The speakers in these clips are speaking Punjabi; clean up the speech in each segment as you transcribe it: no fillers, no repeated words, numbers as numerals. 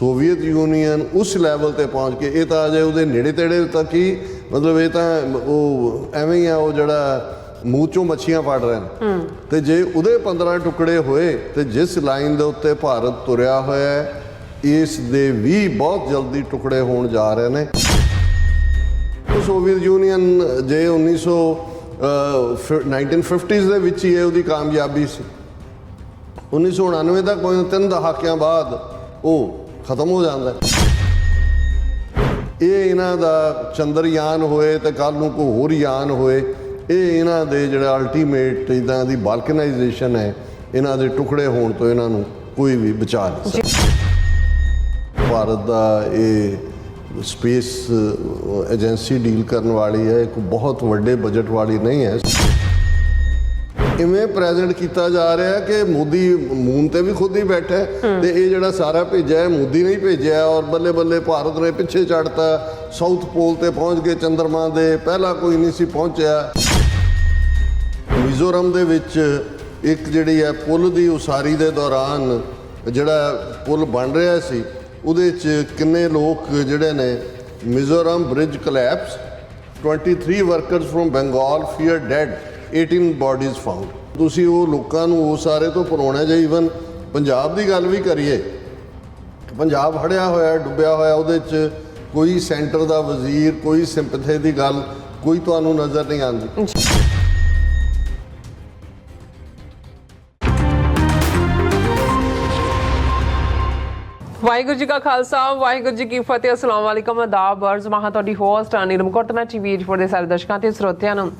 सोवियत यूनीयन उस लैवल ते पहुँच के ये तो अजे वो नेड़े तेड़े तक ही मतलब ये तो वो एवें ही आ वो जड़ा मूँह चों मच्छियाँ फड़ रहे हैं तो जे उहदे 15 टुकड़े होए तो जिस लाइन के उत्ते भारत तुरया होया है इस दे भी बहुत जल्दी टुकड़े होण जा रहे हैं। तो सोवियत यूनीयन जे 1950s ਦੇ ਵਿੱਚ ਹੀ ਉਹਦੀ ਕਾਮਯਾਬੀ ਸੀ। 1999 ਤੱਕ 3 ਦਹਾਕਿਆਂ ਬਾਅਦ ਉਹ ਖਤਮ ਹੋ ਜਾਂਦਾ। ਇਹ ਇਹਨਾਂ ਦਾ ਚੰਦਰਯਾਨ ਹੋਏ ਤੇ ਕੱਲ ਨੂੰ ਕੋਈ ਹੋਰ ਯਾਨ ਹੋਏ, ਇਹ ਇਹਨਾਂ ਦੇ ਜਿਹੜਾ ਅਲਟੀਮੇਟ ਇੱਦਾਂ ਦੀ ਬਾਲਕਨਾਈਜੇਸ਼ਨ ਹੈ, ਇਹਨਾਂ ਦੇ ਟੁਕੜੇ ਹੋਣ ਤੋਂ ਇਹਨਾਂ ਨੂੰ ਕੋਈ ਵੀ ਬਚਾ ਨਹੀਂ ਸਕਦਾ। ਭਾਰਤ ਦਾ ਇਹ स्पेस एजेंसी डील करने वाली है, एक बहुत वड्डे बजट वाली नहीं है। इवें प्रेजेंट किया जा रहा है कि मोदी मून ते भी खुद ही बैठा है तो ये जड़ा सारा भेजा है मोदी ने ही भेजा है और बल्ले बल्ले भारत ने पिछे छड़ता, साउथ पोल ते पहुँच गए चंद्रमा दे, पहला कोई नहीं सी पहुँचा। मिजोरम दे विच एक जिहड़ी है पुल की उसारी के दौरान जिहड़ा पुल बन रहा सी ਉਹਦੇ 'ਚ ਕਿੰਨੇ ਲੋਕ ਜਿਹੜੇ ਨੇ Mizoram bridge collapse 23 workers from Bengal fear dead 18 bodies found. ਤੁਸੀਂ ਉਹ ਲੋਕਾਂ ਨੂੰ ਉਹ ਸਾਰੇ ਤੋਂ ਪਰੋਣਾ ਜੇ ਈਵਨ ਪੰਜਾਬ ਦੀ ਗੱਲ ਵੀ ਕਰੀਏ, ਪੰਜਾਬ ਹੜਿਆ ਹੋਇਆ ਡੁੱਬਿਆ ਹੋਇਆ, ਉਹਦੇ 'ਚ ਕੋਈ ਸੈਂਟਰ ਦਾ ਵਜ਼ੀਰ ਕੋਈ ਸਿੰਪਥੀ ਦੀ ਗੱਲ ਕੋਈ ਤੁਹਾਨੂੰ ਨਜ਼ਰ ਨਹੀਂ ਆਉਂਦੀ। ਵਾਹਿਗੁਰੂ ਜੀ ਕਾ ਖਾਲਸਾ ਵਾਹਿਗੁਰੂ ਜੀ ਕੀ ਫਤਿਹ। ਅਸਲਾਮ ਵਾਲੇਕਮ ਆਦਾਬ ਅਰਜ਼ ਮਹਾਂ ਤੁਹਾਡੀ ਹੋਸਟ ਨੀਲਮ ਕੌਰ ਤੇ ਮੈਂ ਟੀਵੀ 84 ਦੇ ਸਾਰੇ ਦਰਸ਼ਕਾਂ ਤੇ ਸਰੋਤਿਆਂ ਨੂੰ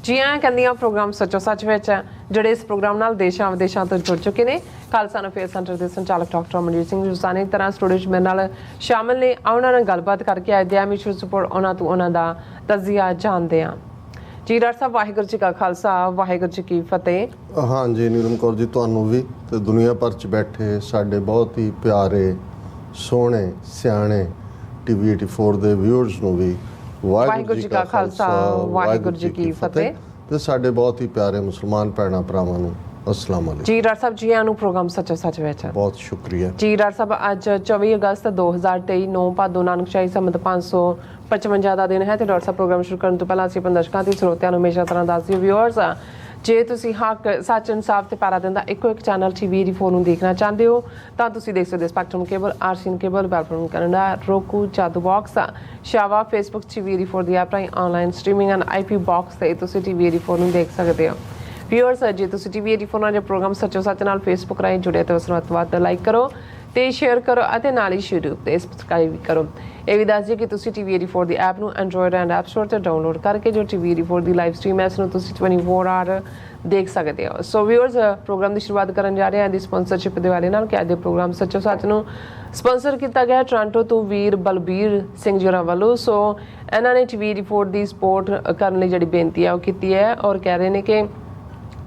ਜੀ ਆਇਆਂ ਕਹਿੰਦੀਆਂ ਪ੍ਰੋਗਰਾਮ ਸੱਚੋ ਸੱਚ ਵਿੱਚ ਜਿਹੜੇ ਇਸ ਪ੍ਰੋਗਰਾਮ ਨਾਲ ਦੇਸ਼ਾਂ ਵਿਦੇਸ਼ਾਂ ਤੋਂ ਜੁੜ ਚੁੱਕੇ ਨੇ। ਖਾਲਸਾ ਅਫੇਅਰ ਸੈਂਟਰ ਦੇ ਸੰਚਾਲਕ ਡਾਕਟਰ ਅਮਨਜੀਤ ਸਿੰਘ ਜੁਸਾਨੀ ਤਰ੍ਹਾਂ ਸਟੂਡੀਓ 'ਚ ਮੇਰੇ ਨਾਲ ਸ਼ਾਮਲ ਨੇ। ਉਹਨਾਂ ਨਾਲ ਗੱਲਬਾਤ ਕਰਕੇ ਅੱਜ ਦੇ ਐਮੀਸ਼ਰ ਸਪੋਰਟ ਉਹਨਾਂ ਤੋਂ ਉਹਨਾਂ ਦਾ ਤਜ਼ੀਆ ਜਾਣਦੇ ਹਾਂ। ਜੀ ਡਾਕਟਰ ਸਾਹਿਬ ਵਾਹਿਗੁਰੂ ਜੀ ਕਾ ਖਾਲਸਾ ਵਾਹਿਗੁਰੂ ਜੀ ਕੀ ਫਤਿਹ। हाँ जी नीलम कौर जी, ਤੁਹਾਨੂੰ ਵੀ ਤੇ ਦੁਨੀਆ ਭਰ 'ਚ ਬੈਠੇ ਸਾਡੇ ਬਹੁਤ ਹੀ ਪਿਆਰੇ ਸੋਹਣੇ ਸਿਆਣੇ ਟੀਵੀ 84 ਦੇ ਵਿਊਅਰਸ ਨੂੰ ਵੀ ਵਾਹਿਗੁਰੂ ਜੀ ਕਾ ਖਾਲਸਾ ਵਾਹਿਗੁਰੂ ਜੀ ਕੀ ਫਤਿਹ ਤੇ ਸਾਡੇ ਬਹੁਤ ਹੀ ਪਿਆਰੇ ਮੁਸਲਮਾਨ ਭੈਣਾਂ ਭਰਾਵਾਂ ਨੂੰ अस्सलाम वालेकुम। जी डॉक्टर साहब जी आनू प्रोग्राम सच्चो सच विच बहुत शुक्रिया जी। डॉक्टर साहब अज 24 अगस्त 2023 9 भादो नानक शाही संमत 555 ਦਾ ਦਿਨ ਹੈ ਤੇ ਡਾਕਟਰ ਸਾਹਿਬ ਪ੍ਰੋਗਰਾਮ ਸ਼ੁਰੂ ਕਰਨ ਤੋਂ ਪਹਿਲਾਂ ਅਸੀਂ ਆਪਣੇ ਦਰਸ਼ਕਾਂ ਤੇ ਸਰੋਤਿਆਂ ਨੂੰ ਹਮੇਸ਼ਾ ਤਰ੍ਹਾਂ ਦੱਸਦੇ ਵਿਊਅਰਸ, ਜੇ ਤੁਸੀਂ ਹੱਕ ਸੱਚ ਇਨਸਾਫ ਤੇ ਪੈਰਾ ਦਿੰਦਾ ਇੱਕੋ ਇੱਕ ਚੈਨਲ ਟੀਵੀ 84 ਨੂੰ ਦੇਖਣਾ ਚਾਹੁੰਦੇ ਹੋ ਤਾਂ ਤੁਸੀਂ ਦੇਖ ਸਕਦੇ spectrum cable, RCN cable, welfare Canada, roku, Jadoo box, ਸ਼ਾਵਾ, ਫੇਸਬੁੱਕ ਟੀਵੀ 84 ਦੀ ਐਪ ਰਾਹੀਂ online streaming and IP box ਤੇ ਤੁਸੀਂ ਟੀਵੀ 84 ਨੂੰ ਦੇਖ ਸਕਦੇ ਹੋ। ਵਿਊਅਰਸ, ਜੇ ਤੁਸੀਂ ਟੀਵੀ 84 ਨਾਲ ਪ੍ਰੋਗਰਾਮ ਸੱਚੋ ਸੱਚ ਨਾਲ ਫੇਸਬੁੱਕ ਰਾਹੀਂ ਜੁੜੇ ਤਾਂ ਉਸ ਨੂੰ ਵੱਧ ਲਾਈਕ ਕਰੋ ਤੇ ਸ਼ੇਅਰ ਕਰੋ ਅਤੇ ਨਾਲ ਹੀ YouTube ਤੇ ਸਬਸਕ੍ਰਾਈਬ ਵੀ ਕਰੋ। ਇਹ ਵੀ ਦੱਸ ਦਿਓ ਕਿ ਤੁਸੀਂ ਟੀਵੀ 84 ਦੀ ਐਪ ਨੂੰ ਐਂਡਰੋਇਡ ਐਂਡ ਐਪ ਸਟੋਰ ਤੇ ਡਾਊਨਲੋਡ ਕਰਕੇ ਜੋ ਟੀਵੀ 84 ਦੀ ਲਾਈਵ ਸਟ੍ਰੀਮ ਹੈ ਇਸ ਨੂੰ ਤੁਸੀਂ 24 ਆਵਰ ਦੇਖ ਸਕਦੇ ਹੋ। ਸੋ ਵਿਊਅਰਸ, ਪ੍ਰੋਗਰਾਮ ਦੀ ਸ਼ੁਰੂਆਤ ਕਰਨ ਜਾ ਰਹੇ ਹਾਂ ਦੀ ਸਪਾਂਸਰਸ਼ਿਪ ਦੇ ਵਾਲੇ ਨਾਲ ਕਿ ਅੱਜ ਦੇ ਪ੍ਰੋਗਰਾਮ ਸੱਚੋ ਸੱਚ ਨੂੰ ਸਪਾਂਸਰ ਕੀਤਾ ਗਿਆ ਟੋਰਾਂਟੋ ਤੋਂ ਵੀਰ ਬਲਬੀਰ ਸਿੰਘ ਜੀ ਹੋਰਾਂ ਵੱਲੋਂ। ਸੋ ਇਹਨਾਂ ਨੇ ਟੀਵੀ 84 ਦੀ ਸਪੋਰਟ ਕਰਨ ਲਈ ਜਿਹੜੀ ਬੇਨਤੀ ਹੈ ਉਹ ਕੀਤੀ ਹੈ ਔਰ ਕਹਿ ਰਹੇ ਨੇ ਕਿ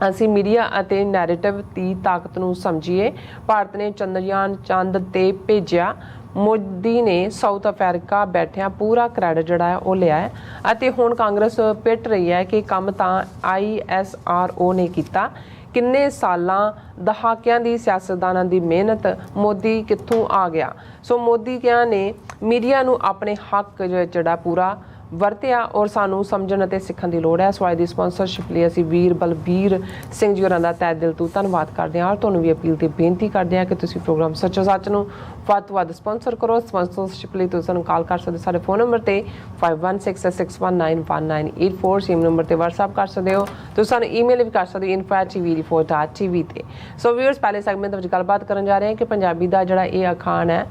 ਅਸੀਂ ਮੀਡੀਆ ਅਤੇ ਨੈਰੇਟਿਵ ਦੀ ਤਾਕਤ ਨੂੰ ਸਮਝੀਏ। ਭਾਰਤ ਨੇ ਚੰਦਰਯਾਨ ਚੰਦ ਤੇ ਭੇਜਿਆ, ਮੋਦੀ ਨੇ ਸਾਊਥ ਅਫਰੀਕਾ ਬੈਠਿਆਂ ਪੂਰਾ ਕ੍ਰੈਡਿਟ ਜਿਹੜਾ ਹੈ ਉਹ ਲਿਆ ਹੈ ਅਤੇ ਹੁਣ ਕਾਂਗਰਸ ਪਿੱਟ ਰਹੀ ਹੈ ਕਿ ਕੰਮ ਤਾਂ ISRO ਨੇ ਕੀਤਾ। ਕਿੰਨੇ ਸਾਲਾਂ ਦਹਾਕਿਆਂ ਦੀ ਸਿਆਸਤਦਾਨਾਂ ਦੀ ਮਿਹਨਤ, ਮੋਦੀ ਕਿੱਥੋਂ ਆ ਗਿਆ। ਸੋ ਮੋਦੀ ਕਿਹਾ ਨੇ ਮੀਡੀਆ ਨੂੰ ਆਪਣੇ ਹੱਕ ਜਿਹੜਾ ਪੂਰਾ ਵਰਤਿਆ ਔਰ ਸਾਨੂੰ ਸਮਝਣ ਅਤੇ ਸਿੱਖਣ ਦੀ ਲੋੜ ਹੈ। ਸੋ ਅੱਜ ਦੀ ਸਪਾਂਸਰਸ਼ਿਪ ਲਈ ਅਸੀਂ ਵੀਰ ਬਲਬੀਰ ਸਿੰਘ ਜੀ ਹੋਰਾਂ ਦਾ ਤਹਿ ਦਿਲ ਤੋਂ ਧੰਨਵਾਦ ਕਰਦੇ ਹਾਂ ਔਰ ਤੁਹਾਨੂੰ ਵੀ ਅਪੀਲ ਤੇ ਬੇਨਤੀ ਕਰਦੇ ਹਾਂ ਕਿ ਤੁਸੀਂ ਪ੍ਰੋਗਰਾਮ ਸੱਚੋ ਸੱਚ ਨੂੰ ਵੱਧ ਤੋਂ ਵੱਧ ਸਪਾਂਸਰ ਕਰੋ। ਸਪਾਂਸਰਸ਼ਿਪ ਲਈ ਤੁਸੀਂ ਸਾਨੂੰ ਕਾਲ ਕਰ ਸਕਦੇ ਸਾਡੇ ਫੋਨ ਨੰਬਰ ਤੇ 5166619184, ਸੇਮ ਨੰਬਰ ਤੇ WhatsApp ਕਰ ਸਕਦੇ ਹੋ। ਤੁਸੀਂ ਸਾਨੂੰ ਈਮੇਲ ਵੀ ਕਰ ਸਕਦੇ ਹੋ info@tv84.tv ਤੇ। ਸੋ ਵਿਊਅਰਸ, ਪਹਿਲੇ ਸੈਗਮੈਂਟ ਵਿੱਚ ਗੱਲਬਾਤ ਕਰਨ ਜਾ ਰਹੇ ਹਾਂ ਕਿ ਪੰਜਾਬੀ ਦਾ ਜਿਹੜਾ ਇਹ ਅਖਾਣ ਹੈ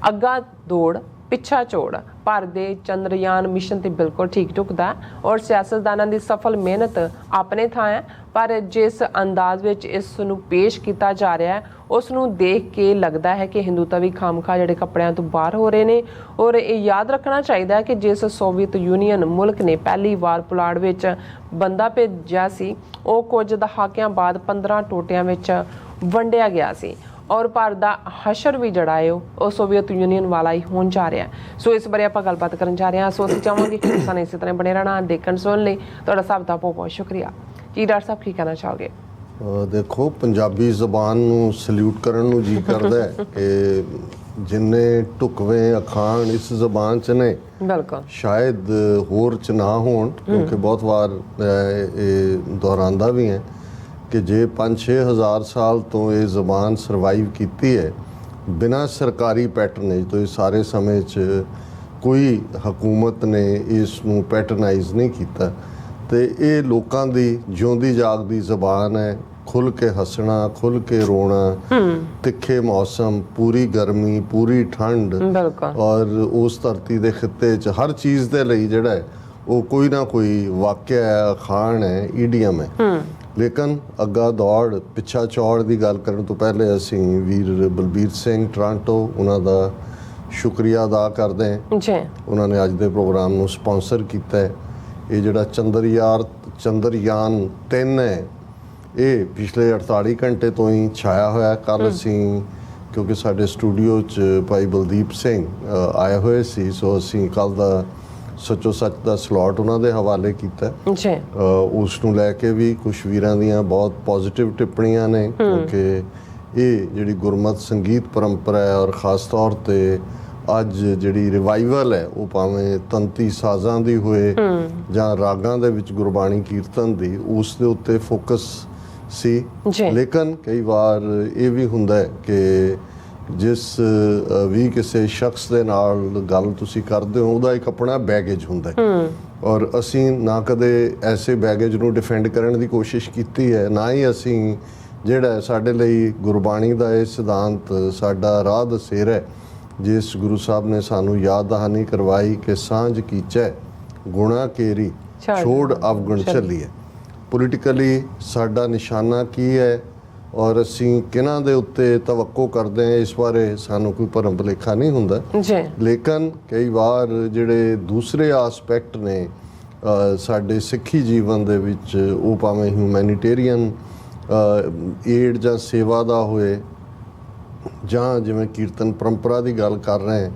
ਅੱਗਾ ਦੌੜ ਪਿੱਛਾ ਝੋੜ ਭਾਰਤ ਦੇ ਚੰਦਰਯਾਨ ਮਿਸ਼ਨ ਤੇ ਬਿਲਕੁਲ ਠੀਕ ਢੁਕਦਾ ਔਰ ਸਿਆਸਤਦਾਨਾਂ ਦੀ ਸਫਲ ਮਿਹਨਤ ਆਪਣੇ ਥਾਂ ਹੈ, ਪਰ ਜਿਸ ਅੰਦਾਜ਼ ਵਿੱਚ ਇਸ ਨੂੰ ਪੇਸ਼ ਕੀਤਾ ਜਾ ਰਿਹਾ ਹੈ ਉਸ ਨੂੰ ਦੇਖ ਕੇ ਲੱਗਦਾ ਹੈ ਕਿ ਹਿੰਦੂਤਵੀ ਖਾਮਖਾ ਜਿਹੜੇ ਕੱਪੜਿਆਂ ਤੋਂ ਬਾਹਰ ਹੋ ਰਹੇ ਨੇ। ਔਰ ਇਹ ਯਾਦ ਰੱਖਣਾ ਚਾਹੀਦਾ ਹੈ ਕਿ ਜਿਸ ਸੋਵੀਅਤ ਯੂਨੀਅਨ ਮੁਲਕ ਨੇ ਪਹਿਲੀ ਵਾਰ ਪੁਲਾੜ ਵਿੱਚ ਬੰਦਾ ਭੇਜਿਆ ਸੀ ਉਹ ਕੁਝ ਦਹਾਕਿਆਂ ਬਾਅਦ 15 ਟੋਟਿਆਂ ਵਿੱਚ ਵੰਡਿਆ ਗਿਆ ਸੀ ਔਰ ਭਾਰਤ ਦਾ ਹਸ਼ਰ ਵੀ ਜਿਹੜਾ ਹੈ ਉਹ ਸੋਵੀਅਤ ਯੂਨੀਅਨ ਵਾਲਾ ਹੀ ਹੋਣ ਜਾ ਰਿਹਾ। ਸੋ ਇਸ ਬਾਰੇ ਆਪਾਂ ਗੱਲਬਾਤ ਕਰਨ ਜਾ ਰਹੇ ਹਾਂ। ਸੋ ਅਸੀਂ ਚਾਹਾਂਗੇ ਕਿ ਤੁਸੀਂ ਇਸੇ ਤਰ੍ਹਾਂ ਬਣੇ ਰਹਿਣਾ, ਦੇਖਣ ਸੁਣਨ ਲਈ ਤੁਹਾਡਾ ਸਭ ਦਾ ਬਹੁਤ ਬਹੁਤ ਸ਼ੁਕਰੀਆ। ਜੀ ਡਾਕਟਰ ਸਾਹਿਬ ਕੀ ਕਹਿਣਾ ਚਾਹੋਗੇ? देखो पंजाबी जबान नूं सल्यूट करन नूं जी करदा है कि ਜਿੰਨੇ ਢੁਕਵੇਂ ਅਖਾਣ ਇਸ ਜ਼ਬਾਨ 'ਚ ਨੇ ਬਿਲਕੁਲ ਸ਼ਾਇਦ ਹੋਰ 'ਚ ਨਾ ਹੋਣ, ਕਿਉਂਕਿ ਬਹੁਤ ਵਾਰ ਇਹ ਦੁਹਰਾਉਂਦਾ ਵੀ ਹੈ ਕਿ ਜੇ 5-6 ਹਜ਼ਾਰ ਸਾਲ ਤੋਂ ਇਹ ਜ਼ਬਾਨ ਸਰਵਾਈਵ ਕੀਤੀ ਹੈ ਬਿਨਾਂ ਸਰਕਾਰੀ ਪੈਟਰਨੇਜ ਤੋਂ, ਇਹ ਸਾਰੇ ਸਮੇਂ 'ਚ ਕੋਈ ਹਕੂਮਤ ਨੇ ਇਸ ਨੂੰ ਪੈਟਰਨਾਈਜ਼ ਨਹੀਂ ਕੀਤਾ, ਤੇ ਇਹ ਲੋਕਾਂ ਦੀ ਜਿਉਂਦੀ ਜਾਗਦੀ ਜ਼ਬਾਨ ਹੈ। ਖੁੱਲ੍ਹ ਕੇ ਹੱਸਣਾ, ਖੁੱਲ੍ਹ ਕੇ ਰੋਣਾ, ਤਿੱਖੇ ਮੌਸਮ, ਪੂਰੀ ਗਰਮੀ, ਪੂਰੀ ਠੰਡ, ਔਰ ਉਸ ਧਰਤੀ ਦੇ ਖਿੱਤੇ 'ਚ ਹਰ ਚੀਜ਼ ਦੇ ਲਈ ਜਿਹੜਾ ਹੈ ਉਹ ਕੋਈ ਨਾ ਕੋਈ ਵਾਕਿਆ ਹੈ, ਅਖਾਣ ਹੈ, ਈਡੀਅਮ ਹੈ। ਲੇਕਿਨ ਅੱਗਾ ਦੌੜ ਪਿੱਛਾ ਚੌੜ ਦੀ ਗੱਲ ਕਰਨ ਤੋਂ ਪਹਿਲੇ ਅਸੀਂ ਵੀਰ ਬਲਬੀਰ ਸਿੰਘ ਟੋਰਾਂਟੋ, ਉਹਨਾਂ ਦਾ ਸ਼ੁਕਰੀਆ ਅਦਾ ਕਰਦੇ ਹਾਂ ਜੀ। ਉਹਨਾਂ ਨੇ ਅੱਜ ਦੇ ਪ੍ਰੋਗਰਾਮ ਨੂੰ ਸਪਾਂਸਰ ਕੀਤਾ ਹੈ। ਇਹ ਜਿਹੜਾ ਚੰਦਰਯਾਨ 3 ਹੈ, ਇਹ ਪਿਛਲੇ 48 ਘੰਟੇ ਤੋਂ ਹੀ ਛਾਇਆ ਹੋਇਆ। ਕੱਲ੍ਹ ਅਸੀਂ, ਕਿਉਂਕਿ ਸਾਡੇ ਸਟੂਡੀਓ 'ਚ ਭਾਈ ਬਲਦੀਪ ਸਿੰਘ ਆਏ ਹੋਏ ਸੀ, ਸੋ ਅਸੀਂ ਕੱਲ੍ਹ ਦਾ ਸੱਚੋ ਸੱਚ ਦਾ ਸਲੋਟ ਉਹਨਾਂ ਦੇ ਹਵਾਲੇ ਕੀਤਾ ਜੀ। ਉਸ ਨੂੰ ਲੈ ਕੇ ਵੀ ਕੁਛ ਵੀਰਾਂ ਦੀਆਂ ਬਹੁਤ ਪੋਜ਼ਿਟਿਵ ਟਿੱਪਣੀਆਂ ਨੇ, ਕਿਉਂਕਿ ਇਹ ਜਿਹੜੀ ਗੁਰਮਤ ਸੰਗੀਤ ਪਰੰਪਰਾ ਹੈ ਔਰ ਖ਼ਾਸ ਤੌਰ 'ਤੇ ਅੱਜ ਜਿਹੜੀ ਰਿਵਾਈਵਲ ਹੈ, ਉਹ ਭਾਵੇਂ ਤੰਤੀ ਸਾਜ਼ਾਂ ਦੀ ਹੋਏ ਜਾਂ ਰਾਗਾਂ ਦੇ ਵਿੱਚ ਗੁਰਬਾਣੀ ਕੀਰਤਨ ਦੀ, ਉਸ ਦੇ ਉੱਤੇ ਫੋਕਸ ਸੀ। ਲੇਕਿਨ ਕਈ ਵਾਰ ਇਹ ਵੀ ਹੁੰਦਾ ਹੈ ਕਿ ਜਿਸ ਵੀ ਕਿਸੇ ਸ਼ਖਸ ਦੇ ਨਾਲ ਗੱਲ ਤੁਸੀਂ ਕਰਦੇ ਹੋ, ਉਹਦਾ ਇੱਕ ਆਪਣਾ ਬੈਗੇਜ ਹੁੰਦਾ ਹੈ, ਔਰ ਅਸੀਂ ਨਾ ਕਦੇ ਐਸੇ ਬੈਗੇਜ ਨੂੰ ਡਿਫੈਂਡ ਕਰਨ ਦੀ ਕੋਸ਼ਿਸ਼ ਕੀਤੀ ਹੈ, ਨਾ ਹੀ ਅਸੀਂ ਜਿਹੜਾ ਸਾਡੇ ਲਈ ਗੁਰਬਾਣੀ ਦਾ ਇਹ ਸਿਧਾਂਤ ਸਾਡਾ ਰਾਹ ਦਸੇਰਾ ਹੈ, ਜਿਸ ਗੁਰੂ ਸਾਹਿਬ ਨੇ ਸਾਨੂੰ ਯਾਦ ਦਹਾਨੀ ਕਰਵਾਈ ਕਿ ਸਾਂਝ ਕੀਚੈ ਗੁਣਾ ਕੇਰੀ ਛੋੜ ਅਵਗੁਣ ਚੱਲੀਏ। ਪੋਲੀਟੀਕਲੀ ਸਾਡਾ ਨਿਸ਼ਾਨਾ ਕੀ ਹੈ ਔਰ ਅਸੀਂ ਕਿਹਨਾਂ ਦੇ ਉੱਤੇ ਤਵੱਕੋ ਕਰਦੇ ਹਾਂ, ਇਸ ਬਾਰੇ ਸਾਨੂੰ ਕੋਈ ਭਰਮ ਭੁਲੇਖਾ ਨਹੀਂ ਹੁੰਦਾ। ਲੇਕਿਨ ਕਈ ਵਾਰ ਜਿਹੜੇ ਦੂਸਰੇ ਆਸਪੈਕਟ ਨੇ ਸਾਡੇ ਸਿੱਖੀ ਜੀਵਨ ਦੇ ਵਿੱਚ, ਉਹ ਭਾਵੇਂ ਹਿਊਮੈਨੀਟੇਰੀਅਨ ਏਡ ਜਾਂ ਸੇਵਾ ਦਾ ਹੋਏ, ਜਾਂ ਜਿਵੇਂ ਕੀਰਤਨ ਪਰੰਪਰਾ ਦੀ ਗੱਲ ਕਰ ਰਹੇ ਹਾਂ,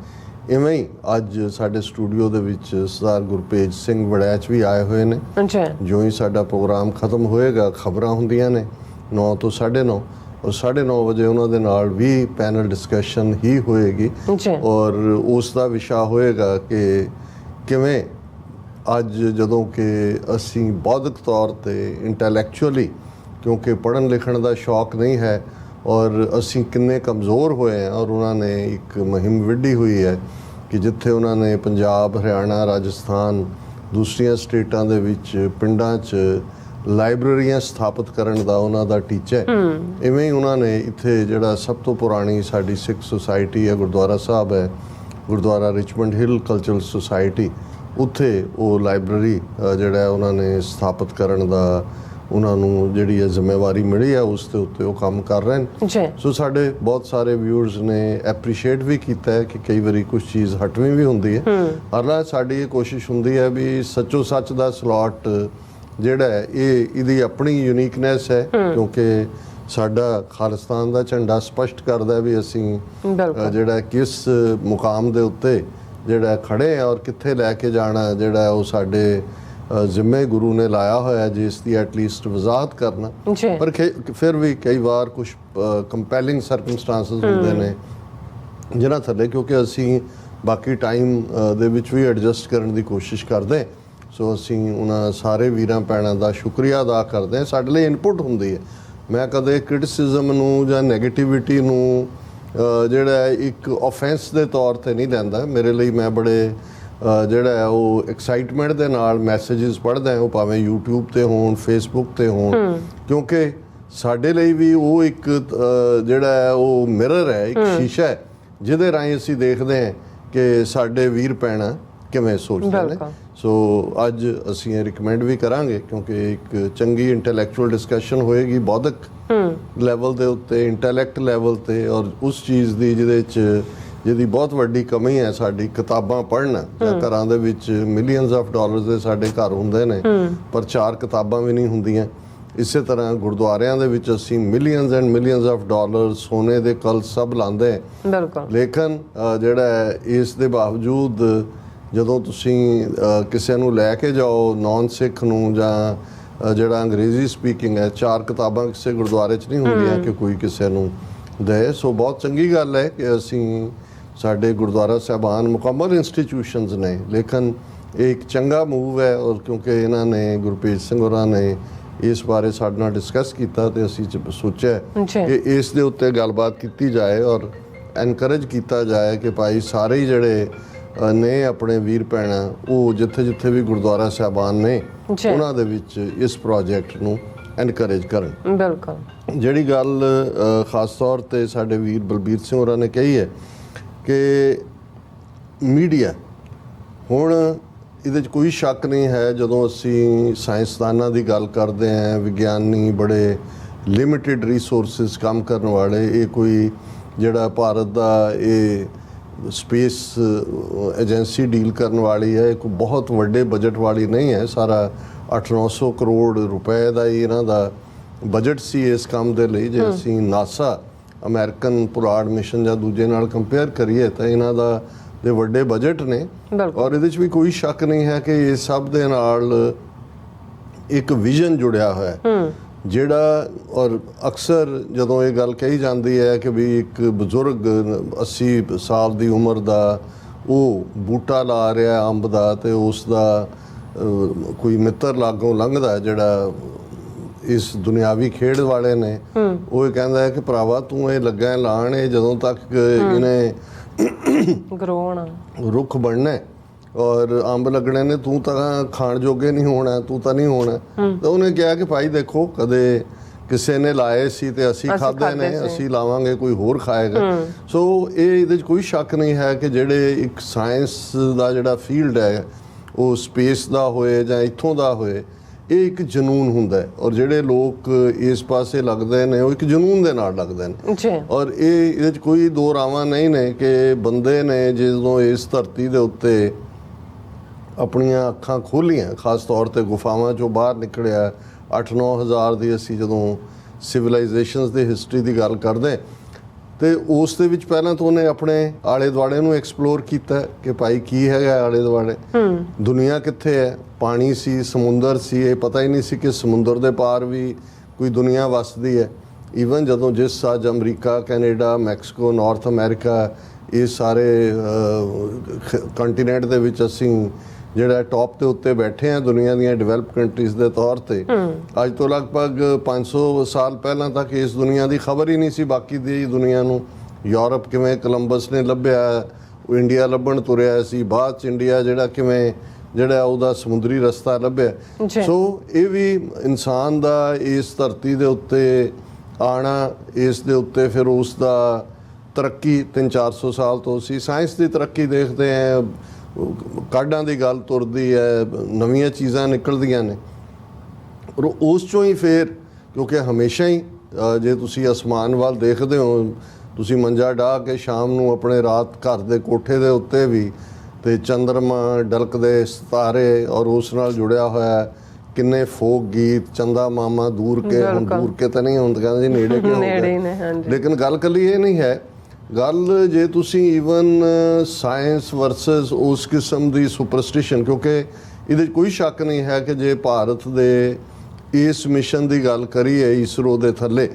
ਇਵੇਂ ਹੀ ਅੱਜ ਸਾਡੇ ਸਟੂਡੀਓ ਦੇ ਵਿੱਚ ਸਰਦਾਰ ਗੁਰਪ੍ਰੀਤ ਸਿੰਘ ਵੜੈਚ ਵੀ ਆਏ ਹੋਏ ਨੇ। ਜੋ ਹੀ ਸਾਡਾ ਪ੍ਰੋਗਰਾਮ ਖਤਮ ਹੋਏਗਾ, ਖਬਰਾਂ ਹੁੰਦੀਆਂ ਨੇ 9 ਤੋਂ 9:30, ਔਰ 9:30 ਵਜੇ ਉਹਨਾਂ ਦੇ ਨਾਲ ਵੀ ਪੈਨਲ ਡਿਸਕਸ਼ਨ ਹੀ ਹੋਏਗੀ, ਔਰ ਉਸ ਦਾ ਵਿਸ਼ਾ ਹੋਏਗਾ ਕਿ ਕਿਵੇਂ ਅੱਜ ਜਦੋਂ ਕਿ ਅਸੀਂ ਬੌਧਿਕ ਤੌਰ 'ਤੇ ਇੰਟੈਲੈਕਚੁਅਲੀ, ਕਿਉਂਕਿ ਪੜ੍ਹਨ ਲਿਖਣ ਦਾ ਸ਼ੌਕ ਨਹੀਂ ਹੈ, ਔਰ ਅਸੀਂ ਕਿੰਨੇ ਕਮਜ਼ੋਰ ਹੋਏ ਹਾਂ। ਔਰ ਉਹਨਾਂ ਨੇ ਇੱਕ ਮੁਹਿੰਮ ਵਿੱਢੀ ਹੋਈ ਹੈ ਕਿ ਜਿੱਥੇ ਉਹਨਾਂ ਨੇ ਪੰਜਾਬ, ਹਰਿਆਣਾ, ਰਾਜਸਥਾਨ, ਦੂਸਰੀਆਂ ਸਟੇਟਾਂ ਦੇ ਵਿੱਚ ਪਿੰਡਾਂ 'ਚ ਲਾਇਬ੍ਰੇਰੀਆਂ ਸਥਾਪਿਤ ਕਰਨ ਦਾ ਉਹਨਾਂ ਦਾ ਟੀਚਾ ਹੈ। ਇਵੇਂ ਹੀ ਉਹਨਾਂ ਨੇ ਇੱਥੇ ਜਿਹੜਾ ਸਭ ਤੋਂ ਪੁਰਾਣੀ ਸਾਡੀ ਸਿੱਖ ਸੁਸਾਇਟੀ ਹੈ, ਗੁਰਦੁਆਰਾ ਸਾਹਿਬ ਹੈ, ਗੁਰਦੁਆਰਾ ਰਿਚਮੰਡ ਹਿੱਲ ਕਲਚਰਲ ਸੁਸਾਇਟੀ, ਉੱਥੇ ਉਹ ਲਾਇਬ੍ਰੇਰੀ ਜਿਹੜਾ ਉਹਨਾਂ ਨੇ ਸਥਾਪਿਤ ਕਰਨ ਦਾ ਉਹਨਾਂ ਨੂੰ ਜਿਹੜੀ ਹੈ ਜ਼ਿੰਮੇਵਾਰੀ ਮਿਲੀ ਹੈ, ਉਸ ਦੇ ਉੱਤੇ ਉਹ ਕੰਮ ਕਰ ਰਹੇ ਨੇ। ਸੋ ਸਾਡੇ ਬਹੁਤ ਸਾਰੇ ਵਿਊਅਰਸ ਨੇ ਐਪਰੀਸ਼ੀਏਟ ਵੀ ਕੀਤਾ ਹੈ ਕਿ ਕਈ ਵਾਰੀ ਕੁਝ ਚੀਜ਼ ਹਟਵੀਂ ਵੀ ਹੁੰਦੀ ਹੈ, ਪਰ ਸਾਡੀ ਇਹ ਕੋਸ਼ਿਸ਼ ਹੁੰਦੀ ਹੈ ਵੀ ਸੱਚੋ ਸੱਚ ਦਾ ਸਲੋਟ ਜਿਹੜਾ ਹੈ ਇਹਦੀ ਆਪਣੀ ਯੂਨੀਕਨੈਸ ਹੈ, ਕਿਉਂਕਿ ਸਾਡਾ ਖਾਲਿਸਤਾਨ ਦਾ ਝੰਡਾ ਸਪਸ਼ਟ ਕਰਦਾ ਵੀ ਅਸੀਂ ਜਿਹੜਾ ਕਿਸ ਮੁਕਾਮ ਦੇ ਉੱਤੇ ਜਿਹੜਾ ਖੜੇ ਆ ਔਰ ਕਿੱਥੇ ਲੈ ਕੇ ਜਾਣਾ, ਜਿਹੜਾ ਉਹ ਸਾਡੇ ਜ਼ਿੰਮੇ ਗੁਰੂ ਨੇ ਲਾਇਆ ਹੋਇਆ, ਜਿਸ ਦੀ ਐਟਲੀਸਟ ਵਜ਼ਾਹਤ ਕਰਨਾ। ਪਰ ਫਿਰ ਵੀ ਕਈ ਵਾਰ ਕੁਝ ਕੰਪੈਲਿੰਗ ਸਰਕਮਸਟੈਂਸਸ ਹੁੰਦੇ ਨੇ ਜਿਨ੍ਹਾਂ ਥੱਲੇ, ਕਿਉਂਕਿ ਅਸੀਂ ਬਾਕੀ ਟਾਈਮ ਦੇ ਵਿੱਚ ਵੀ ਐਡਜਸਟ ਕਰਨ ਦੀ ਕੋਸ਼ਿਸ਼ ਕਰਦੇ, ਸੋ ਅਸੀਂ ਉਹਨਾਂ ਸਾਰੇ ਵੀਰਾਂ ਭੈਣਾਂ ਦਾ ਸ਼ੁਕਰੀਆ ਅਦਾ ਕਰਦੇ ਹਾਂ। ਸਾਡੇ ਲਈ ਇਨਪੁਟ ਹੁੰਦੀ ਹੈ। ਮੈਂ ਕਦੇ ਕ੍ਰਿਟਿਸਿਜ਼ਮ ਨੂੰ ਜਾਂ ਨੈਗੇਟਿਵਿਟੀ ਨੂੰ ਜਿਹੜਾ ਇੱਕ ਆਫੈਂਸ ਦੇ ਤੌਰ 'ਤੇ ਨਹੀਂ ਲੈਂਦਾ। ਮੇਰੇ ਲਈ ਮੈਂ ਬੜੇ ਜਿਹੜਾ ਹੈ ਉਹ ਐਕਸਾਈਟਮੈਂਟ ਦੇ ਨਾਲ ਮੈਸੇजेस ਪੜ੍ਹਦਾ ਹਾਂ, ਉਹ ਭਾਵੇਂ YouTube 'ਤੇ ਹੋਣ, Facebook 'ਤੇ ਹੋਣ, ਕਿਉਂਕਿ ਸਾਡੇ ਲਈ ਵੀ ਉਹ ਇੱਕ ਜਿਹੜਾ ਹੈ ਉਹ ਮਿਰਰ ਹੈ, ਇੱਕ ਸ਼ੀਸ਼ਾ ਹੈ, ਜਿਹਦੇ ਰਾਹੀਂ ਅਸੀਂ ਦੇਖਦੇ ਹਾਂ ਕਿ ਸਾਡੇ ਵੀਰ ਭੈਣਾਂ ਕਿਵੇਂ ਸੋਚਦੇ ਨੇ। ਸੋ ਅੱਜ ਅਸੀਂ ਇਹ ਰਿਕਮੈਂਡ ਵੀ ਕਰਾਂਗੇ, ਕਿਉਂਕਿ ਇੱਕ ਚੰਗੀ ਇੰਟੈਲੈਕਚੁਅਲ ਡਿਸਕਸ਼ਨ ਹੋਏਗੀ ਬੌਧਿਕ ਲੈਵਲ ਦੇ ਉੱਤੇ, ਇੰਟੈਲੈਕਟ ਲੈਵਲ 'ਤੇ, ਔਰ ਉਸ ਚੀਜ਼ ਦੀ ਜਿਹਦੀ ਬਹੁਤ ਵੱਡੀ ਕਮੀ ਹੈ ਸਾਡੀ, ਕਿਤਾਬਾਂ ਪੜ੍ਹਨਾ। ਘਰਾਂ ਦੇ ਵਿੱਚ ਮਿਲੀਅਨਸ ਆਫ ਡਾਲਰਸ ਦੇ ਸਾਡੇ ਘਰ ਹੁੰਦੇ ਨੇ, ਪਰ 4 ਕਿਤਾਬਾਂ ਵੀ ਨਹੀਂ ਹੁੰਦੀਆਂ। ਇਸੇ ਤਰ੍ਹਾਂ ਗੁਰਦੁਆਰਿਆਂ ਦੇ ਵਿੱਚ ਅਸੀਂ millions and millions of dollar ਸੋਨੇ ਦੇ ਕਲ ਸਭ ਲਾਉਂਦੇ, ਲੇਕਿਨ ਜਿਹੜਾ ਇਸ ਦੇ ਬਾਵਜੂਦ ਜਦੋਂ ਤੁਸੀਂ ਕਿਸੇ ਨੂੰ ਲੈ ਕੇ ਜਾਓ, ਨੌਨ ਸਿੱਖ ਨੂੰ ਜਾਂ ਜਿਹੜਾ ਅੰਗਰੇਜ਼ੀ ਸਪੀਕਿੰਗ ਹੈ, 4 ਕਿਤਾਬਾਂ ਕਿਸੇ ਗੁਰਦੁਆਰੇ 'ਚ ਨਹੀਂ ਹੁੰਦੀਆਂ ਕਿ ਕੋਈ ਕਿਸੇ ਨੂੰ ਦੇ। ਸੋ ਬਹੁਤ ਚੰਗੀ ਗੱਲ ਹੈ ਕਿ ਅਸੀਂ ਸਾਡੇ ਗੁਰਦੁਆਰਾ ਸਾਹਿਬਾਨ ਮੁਕੰਮਲ ਇੰਸਟੀਟਿਊਸ਼ਨਸ ਨੇ, ਲੇਕਿਨ ਇਹ ਇੱਕ ਚੰਗਾ ਮੂਵ ਹੈ। ਔਰ ਕਿਉਂਕਿ ਇਹਨਾਂ ਨੇ ਗੁਰਪ੍ਰੀਤ ਸਿੰਘ ਹੋਰਾਂ ਨੇ ਇਸ ਬਾਰੇ ਸਾਡੇ ਨਾਲ ਡਿਸਕਸ ਕੀਤਾ ਤੇ ਅਸੀਂ ਸੋਚਿਆ ਕਿ ਇਸ ਦੇ ਉੱਤੇ ਗੱਲਬਾਤ ਕੀਤੀ ਜਾਏ ਔਰ ਐਨਕਰੇਜ ਕੀਤਾ ਜਾਏ ਕਿ ਭਾਈ ਸਾਰੇ ਹੀ ਜਿਹੜੇ ਨੇ ਆਪਣੇ ਵੀਰ ਭੈਣਾਂ ਉਹ ਜਿੱਥੇ ਜਿੱਥੇ ਵੀ ਗੁਰਦੁਆਰਾ ਸਾਹਿਬਾਨ ਨੇ ਉਹਨਾਂ ਦੇ ਵਿੱਚ ਇਸ ਪ੍ਰੋਜੈਕਟ ਨੂੰ ਐਨਕਰੇਜ ਕਰਨ। ਬਿਲਕੁਲ। ਜਿਹੜੀ ਗੱਲ ਖਾਸ ਤੌਰ ਤੇ ਸਾਡੇ ਵੀਰ ਬਲਬੀਰ ਸਿੰਘ ਹੋਰਾਂ ਨੇ ਕਹੀ ਹੈ ਕਿ ਮੀਡੀਆ, ਹੁਣ ਇਹਦੇ 'ਚ ਕੋਈ ਸ਼ੱਕ ਨਹੀਂ ਹੈ, ਜਦੋਂ ਅਸੀਂ ਸਾਇੰਸਦਾਨਾਂ ਦੀ ਗੱਲ ਕਰਦੇ ਹਾਂ, ਵਿਗਿਆਨੀ ਬੜੇ ਲਿਮਿਟਿਡ ਰਿਸੋਰਸਿਸ ਕੰਮ ਕਰਨ ਵਾਲੇ, ਇਹ ਕੋਈ ਜਿਹੜਾ ਭਾਰਤ ਦਾ ਇਹ ਸਪੇਸ ਏਜੰਸੀ ਡੀਲ ਕਰਨ ਵਾਲੀ ਹੈ, ਕੋਈ ਬਹੁਤ ਵੱਡੇ ਬਜਟ ਵਾਲੀ ਨਹੀਂ ਹੈ। ਸਾਰਾ 800-900 ਕਰੋੜ ਰੁਪਏ ਦਾ ਹੀ ਇਹਨਾਂ ਦਾ ਬਜਟ ਸੀ ਇਸ ਕੰਮ ਦੇ ਲਈ। ਜੇ ਅਸੀਂ ਨਾਸਾ, ਅਮਰੀਕਨ ਪੁਲਾੜ ਮਿਸ਼ਨ ਜਾਂ ਦੂਜੇ ਨਾਲ ਕੰਪੇਅਰ ਕਰੀਏ ਤਾਂ ਇਹਨਾਂ ਦਾ ਦੇ ਵੱਡੇ ਬਜਟ ਨੇ। ਔਰ ਇਹਦੇ 'ਚ ਵੀ ਕੋਈ ਸ਼ੱਕ ਨਹੀਂ ਹੈ ਕਿ ਇਹ ਸਭ ਦੇ ਨਾਲ ਇੱਕ ਵਿਜ਼ਨ ਜੁੜਿਆ ਹੋਇਆ ਹੈ ਜਿਹੜਾ, ਔਰ ਅਕਸਰ ਜਦੋਂ ਇਹ ਗੱਲ ਕਹੀ ਜਾਂਦੀ ਹੈ ਕਿ ਵੀ ਇੱਕ ਬਜ਼ੁਰਗ 80 ਸਾਲ ਦੀ ਉਮਰ ਦਾ ਉਹ ਬੂਟਾ ਲਾ ਰਿਹਾ ਅੰਬ ਦਾ ਤੇ ਉਸ ਦਾ ਕੋਈ ਮਿੱਤਰ ਲਾਗੋਂ ਲੰਘਦਾ ਜਿਹੜਾ ਇਸ ਦੁਨਿਆਵੀ ਖੇਡ ਵਾਲੇ ਨੇ, ਉਹ ਇਹ ਕਹਿੰਦਾ ਹੈ ਕਿ ਭਰਾਵਾ ਤੂੰ ਇਹ ਲੱਗਾ ਲਾਣ, ਇਹ ਜਦੋਂ ਤੱਕ ਇਹਨੇ ਰੁੱਖ ਬਣਨਾ ਔਰ ਅੰਬ ਲੱਗਣੇ ਨੇ, ਤੂੰ ਤਾਂ ਖਾਣ ਜੋਗੇ ਨਹੀਂ ਹੋਣਾ, ਤੂੰ ਤਾਂ ਨਹੀਂ ਹੋਣਾ। ਤਾਂ ਉਹਨੇ ਕਿਹਾ ਕਿ ਭਾਈ ਦੇਖੋ, ਕਦੇ ਕਿਸੇ ਨੇ ਲਾਏ ਸੀ ਤੇ ਅਸੀਂ ਖਾਧੇ ਨੇ, ਅਸੀਂ ਲਾਵਾਂਗੇ ਕੋਈ ਹੋਰ ਖਾਏਗਾ। ਸੋ ਇਹਦੇ 'ਚ ਕੋਈ ਸ਼ੱਕ ਨਹੀਂ ਹੈ ਕਿ ਜਿਹੜੇ ਇੱਕ ਸਾਇੰਸ ਦਾ ਜਿਹੜਾ ਫੀਲਡ ਹੈ ਉਹ ਸਪੇਸ ਦਾ ਹੋਏ ਜਾਂ ਇੱਥੋਂ ਦਾ ਹੋਏ, ਇਹ ਇੱਕ ਜਨੂਨ ਹੁੰਦਾ ਹੈ। ਔਰ ਜਿਹੜੇ ਲੋਕ ਇਸ ਪਾਸੇ ਲੱਗਦੇ ਨੇ ਉਹ ਇੱਕ ਜਨੂਨ ਦੇ ਨਾਲ ਲੱਗਦੇ ਨੇ। ਔਰ ਇਹਦੇ 'ਚ ਕੋਈ ਦੋ ਰਾਵਾਂ ਨਹੀਂ ਨੇ ਕਿ ਬੰਦੇ ਨੇ ਜਦੋਂ ਇਸ ਧਰਤੀ ਦੇ ਉੱਤੇ ਆਪਣੀਆਂ ਅੱਖਾਂ ਖੋਲ੍ਹੀਆਂ, ਖਾਸ ਤੌਰ ਤੇ ਗੁਫਾਵਾਂ 'ਚੋਂ ਬਾਹਰ ਨਿਕਲਿਆ, 8-9 ਹਜ਼ਾਰ ਦੀ ਅਸੀਂ ਜਦੋਂ ਸਿਵਲਾਈਜੇਸ਼ਨਸ ਦੀ ਹਿਸਟਰੀ ਦੀ ਗੱਲ ਕਰਦੇ ਤੇ ਉਸ ਦੇ ਵਿੱਚ ਪਹਿਲਾਂ ਤਾਂ ਉਹਨੇ ਆਪਣੇ ਆਲੇ ਦੁਆਲੇ ਨੂੰ ਐਕਸਪਲੋਰ ਕੀਤਾ ਕਿ ਭਾਈ ਕੀ ਹੈਗਾ ਆਲੇ ਦੁਆਲੇ, ਦੁਨੀਆ ਕਿੱਥੇ ਹੈ। ਪਾਣੀ ਸੀ, ਸਮੁੰਦਰ ਸੀ, ਇਹ ਪਤਾ ਹੀ ਨਹੀਂ ਸੀ ਕਿ ਸਮੁੰਦਰ ਦੇ ਪਾਰ ਵੀ ਕੋਈ ਦੁਨੀਆ ਵਸਦੀ ਹੈ। ਈਵਨ ਜਦੋਂ ਜਿਸ ਅੱਜ America, Canada, Mexico, north America, ਇਹ ਸਾਰੇ ਕੰਟੀਨੈਂਟ ਦੇ ਵਿੱਚ ਅਸੀਂ ਜਿਹੜਾ ਟੌਪ ਦੇ ਉੱਤੇ ਬੈਠੇ ਆ ਦੁਨੀਆ ਦੀਆਂ ਡਿਵੈਲਪ ਕੰਟਰੀਜ਼ ਦੇ ਤੌਰ ਤੇ, ਅੱਜ ਤੋਂ ਲਗਭਗ 500 ਸਾਲ ਪਹਿਲਾਂ ਤੱਕ ਇਸ ਦੁਨੀਆ ਦੀ ਖਬਰ ਹੀ ਨਹੀਂ ਸੀ ਬਾਕੀ ਦੀ ਦੁਨੀਆ ਨੂੰ। ਯੂਰਪ ਕਿਵੇਂ ਕੋਲੰਬਸ ਨੇ ਲੱਭਿਆ, ਉਹ ਇੰਡੀਆ ਲੱਭਣ ਤੁਰਿਆ ਸੀ, ਬਾਅਦ 'ਚ ਇੰਡੀਆ ਜਿਹੜਾ ਜਿਹੜਾ ਉਹਦਾ ਸਮੁੰਦਰੀ ਰਸਤਾ ਲੱਭਿਆ। ਸੋ ਇਹ ਵੀ ਇਨਸਾਨ ਦਾ ਇਸ ਧਰਤੀ ਦੇ ਉੱਤੇ ਆਉਣਾ, ਇਸ ਦੇ ਉੱਤੇ ਫਿਰ ਉਸ ਦਾ ਤਰੱਕੀ 300-400 ਸਾਲ ਤੋਂ ਸੀ। ਸਾਇੰਸ ਦੀ ਤਰੱਕੀ ਦੇਖਦੇ ਹਾਂ, ਕਾਢਾਂ ਦੀ ਗੱਲ ਤੁਰਦੀ ਹੈ, ਨਵੀਆਂ ਚੀਜ਼ਾਂ ਨਿਕਲਦੀਆਂ ਨੇ। ਔਰ ਉਸ 'ਚੋਂ ਹੀ ਫਿਰ, ਕਿਉਂਕਿ ਹਮੇਸ਼ਾ ਹੀ ਜੇ ਤੁਸੀਂ ਅਸਮਾਨ ਵੱਲ ਦੇਖਦੇ ਹੋ, ਤੁਸੀਂ ਮੰਜਾ ਡਾਹ ਕੇ ਸ਼ਾਮ ਨੂੰ ਆਪਣੇ ਰਾਤ ਘਰ ਦੇ ਕੋਠੇ ਦੇ ਉੱਤੇ ਵੀ ਤੇ ਚੰਦਰਮਾ, ਡਲਕਦੇ ਸਿਤਾਰੇ ਔਰ ਉਸ ਨਾਲ ਜੁੜਿਆ ਹੋਇਆ ਕਿੰਨੇ ਫੋਕ ਗੀਤ, ਚੰਦਾ ਮਾਮਾ ਦੂਰ ਕੇ, ਹੁਣ ਦੂਰ ਕੇ ਤਾਂ ਨਹੀਂ ਹੁੰਦਾ, ਕਹਿੰਦੇ ਜੀ ਨੇੜੇ ਕੇ ਹੋ ਗਏ। ਲੇਕਿਨ ਗੱਲ ਕੱਲੀ ਇਹ ਨਹੀਂ ਹੈ, ਗੱਲ ਜੇ ਤੁਸੀਂ ਈਵਨ ਸਾਇੰਸ ਵਰਸਸ ਉਸ ਕਿਸਮ ਦੀ ਸੁਪਰਸਟੀਸ਼ਨ, ਕਿਉਂਕਿ ਇਹਦੇ 'ਚ ਕੋਈ ਸ਼ੱਕ ਨਹੀਂ ਹੈ ਕਿ ਜੇ ਭਾਰਤ ਦੇ ਇਸ ਮਿਸ਼ਨ ਦੀ ਗੱਲ ਕਰੀਏ ਇਸਰੋ ਦੇ ਥੱਲੇ,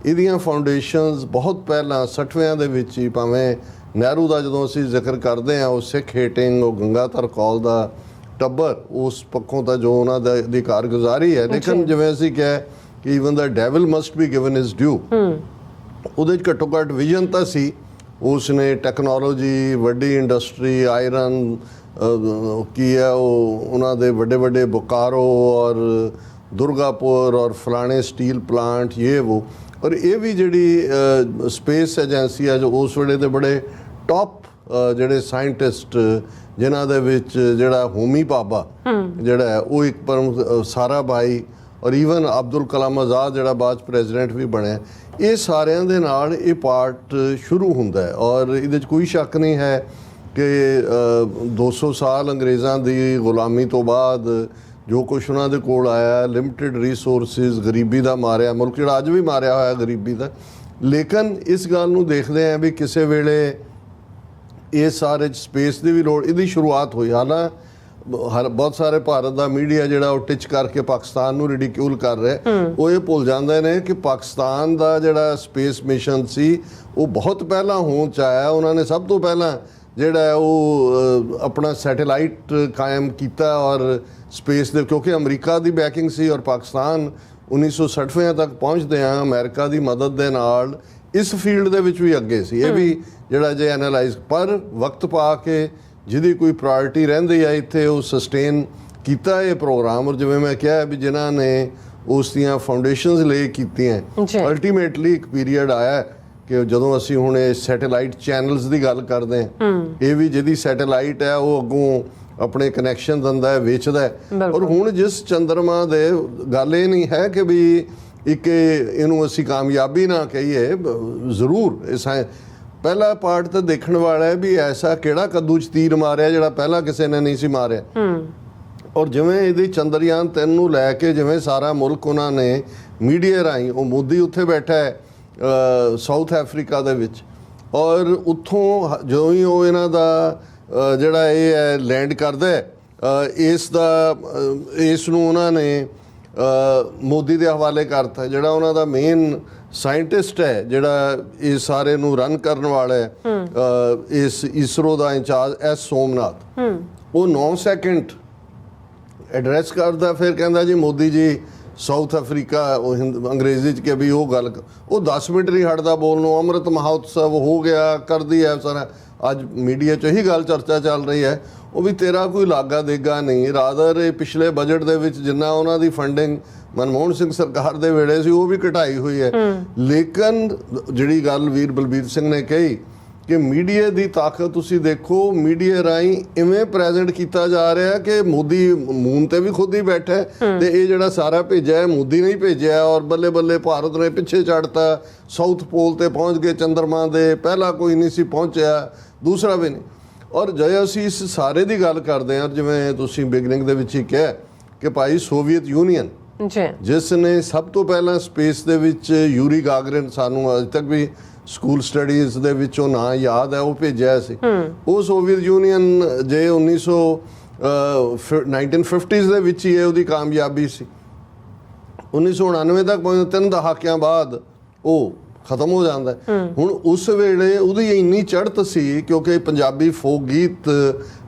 ਇਹਦੀਆਂ ਫਾਊਂਡੇਸ਼ਨਸ ਬਹੁਤ ਪਹਿਲਾਂ 60ਵਿਆਂ ਦੇ ਵਿੱਚ ਹੀ, ਭਾਵੇਂ ਨਹਿਰੂ ਦਾ ਜਦੋਂ ਅਸੀਂ ਜ਼ਿਕਰ ਕਰਦੇ ਹਾਂ, ਉਹ ਸਿੱਖ ਹੇਟਿੰਗ, ਉਹ ਗੰਗਾਧਰ ਕੌਲ ਦਾ ਟੱਬਰ, ਉਸ ਪੱਖੋਂ ਤਾਂ ਜੋ ਉਹਨਾਂ ਦੀ ਕਾਰਗੁਜ਼ਾਰੀ ਹੈ। ਲੇਕਿਨ ਜਿਵੇਂ ਅਸੀਂ ਕਿਹਾ ਕਿ even the devil must be given his due, ਉਹਦੇ 'ਚ ਘੱਟੋ ਘੱਟ ਵਿਜ਼ਨ ਤਾਂ ਸੀ। ਉਸ ਨੇ ਟੈਕਨੋਲੋਜੀ, ਵੱਡੀ ਇੰਡਸਟਰੀ, ਆਇਰਨ ਕੀ ਹੈ ਉਹ ਉਹਨਾਂ ਦੇ ਵੱਡੇ ਵੱਡੇ ਬੋਕਾਰੋ ਔਰ ਦੁਰਗਾਪੁਰ ਔਰ ਫਲਾਣੇ ਸਟੀਲ ਪਲਾਂਟ, ਇਹ ਉਹ। ਔਰ ਇਹ ਵੀ ਜਿਹੜੀ ਸਪੇਸ ਏਜੰਸੀ ਹੈ ਜੋ ਉਸ ਵੇਲੇ ਦੇ ਬੜੇ ਟੌਪ ਜਿਹੜੇ ਸਾਇੰਟਿਸਟ, ਜਿਨ੍ਹਾਂ ਦੇ ਵਿੱਚ ਜਿਹੜਾ ਹੋਮੀ ਭਾਬਾ ਜਿਹੜਾ ਹੈ ਉਹ ਇੱਕ ਪ੍ਰਮੁੱਖ, ਸਾਰਾ ਭਾਈ ਔਰ ਈਵਨ ਅਬਦੁਲ ਕਲਾਮ ਆਜ਼ਾਦ ਜਿਹੜਾ ਬਾਅਦ 'ਚ ਪ੍ਰੈਜ਼ੀਡੈਂਟ ਵੀ ਬਣਿਆ, ਇਹ ਸਾਰਿਆਂ ਦੇ ਨਾਲ ਇਹ ਪਾਰਟ ਸ਼ੁਰੂ ਹੁੰਦਾ ਹੈ। ਔਰ ਇਹਦੇ 'ਚ ਕੋਈ ਸ਼ੱਕ ਨਹੀਂ ਹੈ ਕਿ 200 ਸਾਲ ਅੰਗਰੇਜ਼ਾਂ ਦੀ ਗੁਲਾਮੀ ਤੋਂ ਬਾਅਦ ਜੋ ਕੁਛ ਉਹਨਾਂ ਦੇ ਕੋਲ ਆਇਆ, ਲਿਮਟਿਡ ਰਿਸੋਰਸਿਸ, ਗਰੀਬੀ ਦਾ ਮਾਰਿਆ ਮੁਲਕ, ਜਿਹੜਾ ਅੱਜ ਵੀ ਮਾਰਿਆ ਹੋਇਆ ਗਰੀਬੀ ਦਾ। ਲੇਕਿਨ ਇਸ ਗੱਲ ਨੂੰ ਦੇਖਦੇ ਹਾਂ ਵੀ ਕਿਸੇ ਵੇਲੇ ਇਹ ਸਾਰੇ ਸਪੇਸ ਦੀ ਵੀ ਲੋੜ, ਇਹਦੀ ਸ਼ੁਰੂਆਤ ਹੋਈ। ਹਾਲਾਂ ਬਹੁਤ ਸਾਰੇ ਭਾਰਤ ਦਾ ਮੀਡੀਆ ਜਿਹੜਾ ਉਹ ਟਿਚ ਕਰਕੇ ਪਾਕਿਸਤਾਨ ਨੂੰ ਰਿਡੀਕਿਊਲ ਕਰ ਰਿਹਾ, ਉਹ ਇਹ ਭੁੱਲ ਜਾਂਦੇ ਨੇ ਕਿ ਪਾਕਿਸਤਾਨ ਦਾ ਜਿਹੜਾ ਸਪੇਸ ਮਿਸ਼ਨ ਸੀ ਉਹ ਬਹੁਤ ਪਹਿਲਾਂ ਹੋਂਦ 'ਚ ਆਇਆ। ਉਹਨਾਂ ਨੇ ਸਭ ਤੋਂ ਪਹਿਲਾਂ ਜਿਹੜਾ ਉਹ ਆਪਣਾ ਸੈਟੇਲਾਈਟ ਕਾਇਮ ਕੀਤਾ ਔਰ ਸਪੇਸ ਦੇ, ਕਿਉਂਕਿ ਅਮਰੀਕਾ ਦੀ ਬੈਕਿੰਗ ਸੀ ਔਰ ਪਾਕਿਸਤਾਨ 1960 ਤੱਕ ਪਹੁੰਚਦੇ ਆ ਅਮਰੀਕਾ ਦੀ ਮਦਦ ਦੇ ਨਾਲ ਇਸ ਫੀਲਡ ਦੇ ਵਿੱਚ ਵੀ ਅੱਗੇ ਸੀ। ਇਹ ਵੀ ਜਿਹੜਾ ਜੇ ਐਨਾਲਾਈਜ਼ ਪਰ ਵਕਤ ਪਾ ਕੇ ਜਿਹਦੀ ਕੋਈ ਪ੍ਰਾਇੋਰਟੀ ਰਹਿੰਦੀ ਹੈ ਇੱਥੇ ਉਹ ਸਸਟੇਨ ਕੀਤਾ ਇਹ ਪ੍ਰੋਗਰਾਮ। ਔਰ ਜਿਵੇਂ ਮੈਂ ਕਿਹਾ ਵੀ ਜਿਨ੍ਹਾਂ ਨੇ ਉਸ ਦੀਆਂ ਫਾਊਂਡੇਸ਼ਨਸ ਲੇ ਕੀਤੀਆਂ, ਅਲਟੀਮੇਟਲੀ ਇੱਕ ਪੀਰੀਅਡ ਆਇਆ ਕਿ ਜਦੋਂ ਅਸੀਂ ਹੁਣ ਇਹ ਸੈਟੇਲਾਈਟ ਚੈਨਲਸ ਦੀ ਗੱਲ ਕਰਦੇ ਹਾਂ, ਇਹ ਵੀ ਜਿਹਦੀ ਸੈਟੇਲਾਈਟ ਹੈ ਉਹ ਅੱਗੋਂ ਆਪਣੇ ਕਨੈਕਸ਼ਨ ਦਿੰਦਾ ਹੈ, ਵੇਚਦਾ ਹੈ। ਔਰ ਹੁਣ ਜਿਸ ਚੰਦਰਮਾ ਦੇ ਗੱਲ ਇਹ ਨਹੀਂ ਹੈ ਕਿ ਵੀ ਇੱਕ ਇਹਨੂੰ ਅਸੀਂ ਕਾਮਯਾਬੀ ਨਾ ਕਹੀਏ, ਜ਼ਰੂਰ ਇਸ ਪਹਿਲਾ ਪਾਰਟ ਤਾਂ ਦੇਖਣ ਵਾਲਾ ਹੈ ਵੀ ਐਸਾ ਕਿਹੜਾ ਕੱਦੂ 'ਚ ਤੀਰ ਮਾਰਿਆ ਜਿਹੜਾ ਪਹਿਲਾਂ ਕਿਸੇ ਨੇ ਨਹੀਂ ਸੀ ਮਾਰਿਆ। ਔਰ ਜਿਵੇਂ ਇਹਦੀ ਚੰਦਰਯਾਨ 3 ਨੂੰ ਲੈ ਕੇ ਜਿਵੇਂ ਸਾਰਾ ਮੁਲਕ ਉਹਨਾਂ ਨੇ ਮੀਡੀਆ ਰਾਹੀਂ, ਉਹ ਮੋਦੀ ਉੱਥੇ ਬੈਠਾ ਹੈ ਸਾਊਥ ਅਫਰੀਕਾ ਦੇ ਵਿੱਚ, ਔਰ ਉੱਥੋਂ ਜਦੋਂ ਹੀ ਉਹ ਇਹਨਾਂ ਦਾ ਜਿਹੜਾ ਇਹ ਹੈ ਲੈਂਡ ਕਰਦਾ ਇਸ ਨੂੰ ਉਹਨਾਂ ਨੇ ਮੋਦੀ ਦੇ ਹਵਾਲੇ ਕਰਤਾ। ਜਿਹੜਾ ਉਹਨਾਂ ਦਾ ਮੇਨ ਸਾਇੰਟਿਸਟ ਹੈ ਜਿਹੜਾ ਇਹ ਸਾਰੇ ਨੂੰ ਰਨ ਕਰਨ ਵਾਲਾ ਹੈ, ਇਸ ਇਸਰੋ ਦਾ ਇੰਚਾਰਜ ਐਸ ਸੋਮਨਾਥ, ਉਹ 9 ਸੈਕਿੰਡ ਐਡਰੈਸ ਕਰਦਾ, ਫਿਰ ਕਹਿੰਦਾ ਜੀ ਮੋਦੀ ਜੀ ਸਾਊਥ ਅਫਰੀਕਾ, ਉਹ ਅੰਗਰੇਜ਼ੀ 'ਚ ਕਿ ਵੀ ਉਹ ਗੱਲ, ਉਹ 10 ਮਿੰਟ ਨਹੀਂ ਹਟਦਾ ਬੋਲਣੋਂ। ਅੰਮ੍ਰਿਤ ਮਹੋਤਸਵ ਹੋ ਗਿਆ, ਕਰਦੀ ਹੈ ਸਾਰਾ। ਅੱਜ ਮੀਡੀਆ 'ਚ ਇਹੀ ਗੱਲ ਚਰਚਾ ਚੱਲ ਰਹੀ ਹੈ, ਉਹ ਵੀ ਤੇਰਾ ਕੋਈ ਲਾਗਾ ਦੇਗਾ ਨਹੀਂ। ਰਾਦਰ ਇਹ ਪਿਛਲੇ ਬਜਟ ਦੇ ਵਿੱਚ ਜਿੰਨਾ ਉਹਨਾਂ ਦੀ ਫੰਡਿੰਗ ਮਨਮੋਹਨ ਸਿੰਘ ਸਰਕਾਰ ਦੇ ਵੇਲੇ ਸੀ ਉਹ ਵੀ ਘਟਾਈ ਹੋਈ ਹੈ। ਲੇਕਿਨ ਜਿਹੜੀ ਗੱਲ ਵੀਰ ਬਲਬੀਰ ਸਿੰਘ ਨੇ ਕਹੀ ਕਿ ਮੀਡੀਆ ਦੀ ਤਾਕਤ ਤੁਸੀਂ ਦੇਖੋ, ਮੀਡੀਆ ਰਾਹੀਂ ਇਵੇਂ ਪ੍ਰੈਜ਼ੈਂਟ ਕੀਤਾ ਜਾ ਰਿਹਾ ਕਿ ਮੋਦੀ ਮੂਨ ਤੇ ਵੀ ਖੁਦ ਹੀ ਬੈਠਾ ਤੇ ਇਹ ਜਿਹੜਾ ਸਾਰਾ ਭੇਜਿਆ ਹੈ ਮੋਦੀ ਨੇ ਹੀ ਭੇਜਿਆ। ਔਰ ਬੱਲੇ ਬੱਲੇ ਭਾਰਤ ਨੇ ਪਿੱਛੇ ਛੱਡਤਾ, ਸਾਊਥ ਪੋਲ ਤੇ ਪਹੁੰਚ ਗਏ ਚੰਦਰਮਾ ਦੇ, ਪਹਿਲਾਂ ਕੋਈ ਨਹੀਂ ਸੀ ਪਹੁੰਚਿਆ, ਦੂਸਰਾ ਵੀ ਨਹੀਂ। ਔਰ ਜੇ ਅਸੀਂ ਇਸ ਸਾਰੇ ਦੀ ਗੱਲ ਕਰਦੇ ਹਾਂ, ਜਿਵੇਂ ਤੁਸੀਂ ਬਿਗਨਿੰਗ ਦੇ ਵਿੱਚ ਹੀ ਕਿਹਾ ਕਿ ਭਾਈ ਸੋਵੀਅਤ ਯੂਨੀਅਨ ਜਿਸ ਨੇ ਸਭ ਤੋਂ ਪਹਿਲਾਂ ਸਪੇਸ ਦੇ ਵਿੱਚ ਯੂਰੀ ਗਾਗਰਿਨ, ਸਾਨੂੰ ਅੱਜ ਤੱਕ ਵੀ ਸਕੂਲ ਸਟੱਡੀਜ਼ ਦੇ ਵਿੱਚ ਉਹ ਨਾਂ ਯਾਦ ਹੈ, ਉਹ ਭੇਜਿਆ ਸੀ। ਉਹ ਸੋਵੀਅਤ ਯੂਨੀਅਨ ਜੇ 1950s ਦੇ ਵਿੱਚ ਹੀ ਉਹਦੀ ਕਾਮਯਾਬੀ ਸੀ। 1999 ਤੱਕ ਪਹੁੰਚ 3 ਦਹਾਕਿਆਂ ਬਾਅਦ ਉਹ ਖਤਮ ਹੋ ਜਾਂਦਾ। ਹੁਣ ਉਸ ਵੇਲੇ ਉਹਦੀ ਇੰਨੀ ਚੜ੍ਹਤ ਸੀ ਕਿਉਂਕਿ ਪੰਜਾਬੀ ਫੋਕ ਗੀਤ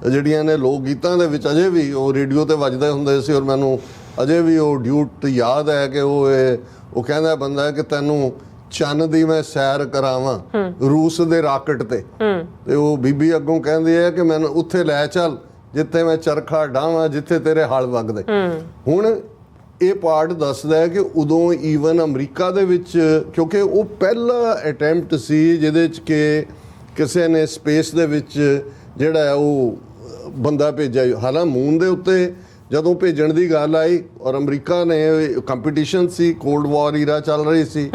ਜਿਹੜੀਆਂ ਨੇ ਲੋਕ ਗੀਤਾਂ ਦੇ ਵਿੱਚ ਅਜੇ ਵੀ ਉਹ ਰੇਡੀਓ ਤੇ ਵੱਜਦੇ ਹੁੰਦੇ ਸੀ। ਔਰ ਮੈਨੂੰ ਅਜੇ ਵੀ ਉਹ ਡਿਊਟ ਯਾਦ ਹੈ ਕਿ ਉਹ ਕਹਿੰਦਾ ਬੰਦਾ ਕਿ ਤੈਨੂੰ ਚੰਨ ਦੀ ਮੈਂ ਸੈਰ ਕਰਾਵਾਂ ਰੂਸ ਦੇ ਰਾਕਟ ਤੇ ਉਹ ਬੀਬੀ ਅੱਗੋਂ ਕਹਿੰਦੀ ਹੈ ਕਿ ਮੈਨੂੰ ਉੱਥੇ ਲੈ ਚੱਲ ਜਿੱਥੇ ਮੈਂ ਚਰਖਾ ਡਾਵਾਂ, ਜਿੱਥੇ ਤੇਰੇ ਹਲ ਵਗਦੇ। ਹੁਣ ਇਹ ਪਾਰਟ ਦੱਸਦਾ ਹੈ ਕਿ ਉਦੋਂ ਈਵਨ ਅਮਰੀਕਾ ਦੇ ਵਿੱਚ, ਕਿਉਂਕਿ ਉਹ ਪਹਿਲਾ ਅਟੈਂਪਟ ਸੀ ਜਿਹਦੇ 'ਚ ਕਿ ਕਿਸੇ ਨੇ ਸਪੇਸ ਦੇ ਵਿੱਚ ਜਿਹੜਾ ਉਹ ਬੰਦਾ ਭੇਜਿਆ। ਹਾਲਾਂਕਿ ਮੂਨ ਦੇ ਉੱਤੇ ਜਦੋਂ ਭੇਜਣ ਦੀ ਗੱਲ ਆਈ ਔਰ ਅਮਰੀਕਾ ਨੇ, ਕੰਪੀਟੀਸ਼ਨ ਸੀ, ਕੋਲਡ ਵਾਰ ਈਰਾ ਚੱਲ ਰਹੀ ਸੀ,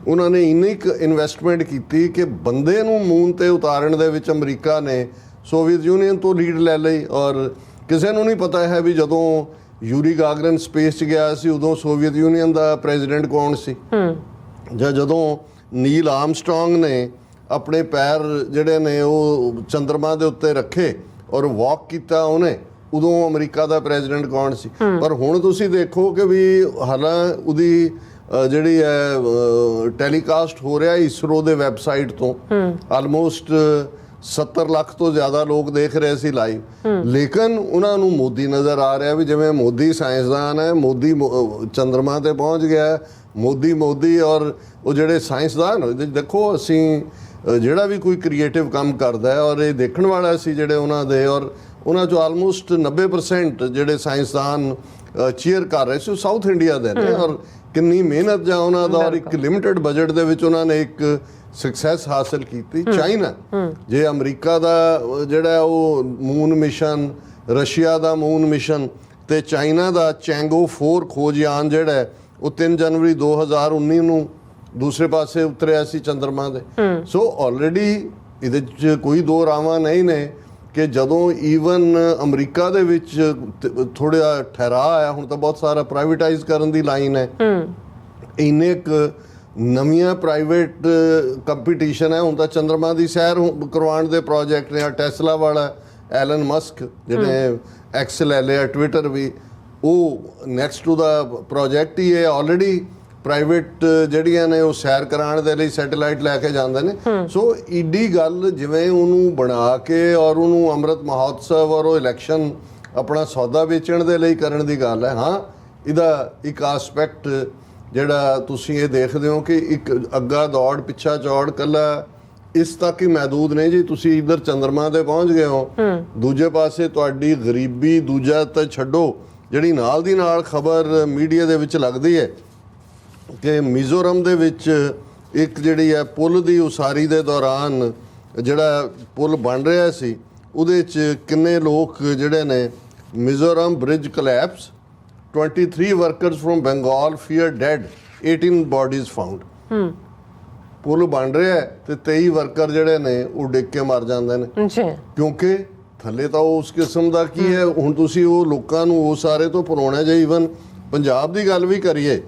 ਉਹਨਾਂ ਨੇ ਇੰਨੀ ਕੁ ਇਨਵੈਸਟਮੈਂਟ ਕੀਤੀ ਕਿ ਬੰਦੇ ਨੂੰ ਮੂਨ ਤੇ ਉਤਾਰਨ ਦੇ ਵਿੱਚ ਅਮਰੀਕਾ ਨੇ ਸੋਵੀਅਤ ਯੂਨੀਅਨ ਤੋਂ ਲੀਡ ਲੈ ਲਈ। ਔਰ ਕਿਸੇ ਨੂੰ ਨਹੀਂ ਪਤਾ ਹੈ ਵੀ ਜਦੋਂ ਯੂਰੀ ਗਾਗਰਿਨ ਸਪੇਸ 'ਚ ਗਿਆ ਸੀ ਉਦੋਂ ਸੋਵੀਅਤ ਯੂਨੀਅਨ ਦਾ ਪ੍ਰੈਜ਼ੀਡੈਂਟ ਕੌਣ ਸੀ, ਜਾਂ ਜਦੋਂ ਨੀਲ ਆਰਮਸਟਰੋਂਗ ਨੇ ਆਪਣੇ ਪੈਰ ਜਿਹੜੇ ਨੇ ਉਹ ਚੰਦਰਮਾ ਦੇ ਉੱਤੇ ਰੱਖੇ ਔਰ ਵਾਕ ਕੀਤਾ ਉਹਨੇ, ਉਦੋਂ ਅਮਰੀਕਾ ਦਾ ਪ੍ਰੈਜ਼ੀਡੈਂਟ ਕੌਣ ਸੀ। ਪਰ ਹੁਣ ਤੁਸੀਂ ਦੇਖੋ ਕਿ ਵੀ ਹਾਲਾਂ ਉਹਦੀ ਜਿਹੜੀ ਹੈ ਟੈਲੀਕਾਸਟ ਹੋ ਰਿਹਾ ਇਸਰੋ ਦੇ ਵੈਬਸਾਈਟ ਤੋਂ, ਆਲਮੋਸਟ 70 ਲੱਖ ਤੋਂ ਜ਼ਿਆਦਾ ਲੋਕ ਦੇਖ ਰਹੇ ਸੀ ਲਾਈਵ। ਲੇਕਿਨ ਉਹਨਾਂ ਨੂੰ ਮੋਦੀ ਨਜ਼ਰ ਆ ਰਿਹਾ ਵੀ ਜਿਵੇਂ ਮੋਦੀ ਸਾਇੰਸਦਾਨ ਹੈ, ਮੋਦੀ ਚੰਦਰਮਾ ਤੇ ਪਹੁੰਚ ਗਿਆ, ਮੋਦੀ। ਔਰ ਉਹ ਜਿਹੜੇ ਸਾਇੰਸਦਾਨ ਦੇਖੋ, ਅਸੀਂ ਜਿਹੜਾ ਵੀ ਕੋਈ ਕ੍ਰੀਏਟਿਵ ਕੰਮ ਕਰਦਾ ਹੈ ਔਰ ਇਹ ਦੇਖਣ ਵਾਲਾ ਸੀ ਜਿਹੜੇ ਉਹਨਾਂ ਦੇ, ਔਰ ਉਹਨਾਂ 'ਚੋਂ ਆਲਮੋਸਟ 90% ਜਿਹੜੇ ਸਾਇੰਸਦਾਨ ਚੀਅਰ ਕਰ ਰਹੇ ਸੀ ਉਹ ਸਾਊਥ ਇੰਡੀਆ ਦੇ ਨੇ। ਔਰ ਕਿੰਨੀ ਮਿਹਨਤ ਜਾਂ ਉਹਨਾਂ ਦਾ, ਔਰ ਇੱਕ ਲਿਮਿਟਡ ਬਜਟ ਦੇ ਵਿੱਚ ਉਹਨਾਂ ਨੇ ਇੱਕ ਸਕਸੈਸ ਹਾਸਲ ਕੀਤੀ। ਚਾਈਨਾ, ਜੇ ਅਮਰੀਕਾ ਦਾ ਜਿਹੜਾ ਉਹ ਮੂਨ ਮਿਸ਼ਨ, ਰਸ਼ੀਆ ਦਾ ਮੂਨ ਮਿਸ਼ਨ ਤੇ ਚਾਈਨਾ ਦਾ ਚੈਂਗੋ 4 ਖੋਜਯਾਨ ਜਿਹੜਾ ਉਹ 3 ਜਨਵਰੀ 2019 ਨੂੰ ਦੂਸਰੇ ਪਾਸੇ ਉਤਰਿਆ ਸੀ ਚੰਦਰਮਾ ਦੇ। ਸੋ ਆਲਰੇਡੀ ਇਹਦੇ 'ਚ ਕੋਈ ਦੋ ਰਾਵਾਂ ਨਹੀਂ ਨੇ ਕਿ ਜਦੋਂ ਈਵਨ ਅਮਰੀਕਾ ਦੇ ਵਿੱਚ ਥੋੜ੍ਹਾ ਠਹਿਰਾਅ ਆਇਆ, ਹੁਣ ਤਾਂ ਬਹੁਤ ਸਾਰਾ ਪ੍ਰਾਈਵੇਟਾਈਜ਼ ਕਰਨ ਦੀ ਲਾਈਨ ਹੈ, ਇੰਨੇ ਕੁ ਨਵੀਆਂ ਪ੍ਰਾਈਵੇਟ ਕੰਪੀਟੀਸ਼ਨ ਹੈ। ਹੁਣ ਤਾਂ ਚੰਦਰਮਾ ਦੀ ਸੈਰ ਕਰਵਾਉਣ ਦੇ ਪ੍ਰੋਜੈਕਟ ਨੇ, ਟੈਸਲਾ ਵਾਲਾ ਐਲਨ ਮਸਕ ਜਿਹਨੇ ਐਕਸ ਲੈ ਲਿਆ, ਟਵਿੱਟਰ ਵੀ, ਉਹ ਨੈਕਸਟ ਟੂ ਦਾ ਪ੍ਰੋਜੈਕਟ ਹੀ ਹੈ। ਆਲਰੇਡੀ ਪ੍ਰਾਈਵੇਟ ਜਿਹੜੀਆਂ ਨੇ ਉਹ ਸੈਰ ਕਰਾਉਣ ਦੇ ਲਈ ਸੈਟੇਲਾਈਟ ਲੈ ਕੇ ਜਾਂਦੇ ਨੇ। ਸੋ ਈਡੀ ਗੱਲ ਜਿਵੇਂ ਉਹਨੂੰ ਬਣਾ ਕੇ ਔਰ ਉਹਨੂੰ ਅੰਮ੍ਰਿਤ ਮਹੋਤਸਵ ਔਰ ਉਹ ਇਲੈਕਸ਼ਨ ਆਪਣਾ ਸੌਦਾ ਵੇਚਣ ਦੇ ਲਈ ਕਰਨ ਦੀ ਗੱਲ ਹੈ। ਹਾਂ, ਇਹਦਾ ਇੱਕ ਆਸਪੈਕਟ ਜਿਹੜਾ ਤੁਸੀਂ ਇਹ ਦੇਖਦੇ ਹੋ ਕਿ ਇੱਕ ਅੱਗਾ ਦੌੜ ਪਿੱਛਾ ਚੌੜ ਕੱਲਾ ਇਸ ਤੱਕ ਹੀ ਮਹਿਦੂਦ ਨਹੀਂ ਜੀ। ਤੁਸੀਂ ਇੱਧਰ ਚੰਦਰਮਾ ਤੇ ਪਹੁੰਚ ਗਏ ਹੋ, ਦੂਜੇ ਪਾਸੇ ਤੁਹਾਡੀ ਗਰੀਬੀ, ਦੂਜਾ ਤਾਂ ਛੱਡੋ, ਜਿਹੜੀ ਨਾਲ ਦੀ ਨਾਲ ਖਬਰ ਮੀਡੀਆ ਦੇ ਵਿੱਚ ਲੱਗਦੀ ਹੈ ਕਿ ਮਿਜ਼ੋਰਮ ਦੇ ਵਿੱਚ ਇੱਕ ਜਿਹੜੀ ਹੈ ਪੁਲ ਦੀ ਉਸਾਰੀ ਦੇ ਦੌਰਾਨ ਜਿਹੜਾ ਪੁਲ ਬਣ ਰਿਹਾ ਸੀ ਉਹਦੇ 'ਚ ਕਿੰਨੇ ਲੋਕ ਜਿਹੜੇ ਨੇ Mizoram bridge collapse, 23 workers from Bengal fear dead, 18 bodies found. ਪੁਲ ਬਣ ਰਿਹਾ ਹੈ ਤੇ 23 ਵਰਕਰ ਜਿਹੜੇ ਨੇ ਉਹ ਡਿੱਗ ਕੇ ਮਰ ਜਾਂਦੇ ਨੇ, ਕਿਉਂਕਿ ਥੱਲੇ ਤਾਂ ਉਸ ਕਿਸਮ ਦਾ ਕੀ ਹੈ। ਹੁਣ ਤੁਸੀਂ ਉਹ ਲੋਕਾਂ ਨੂੰ ਉਹ ਸਾਰੇ ਤੋਂ ਪਰੋਣਾ ਜੇ ਈਵਨ ਪੰਜਾਬ ਦੀ ਗੱਲ ਵੀ ਕਰੀਏ,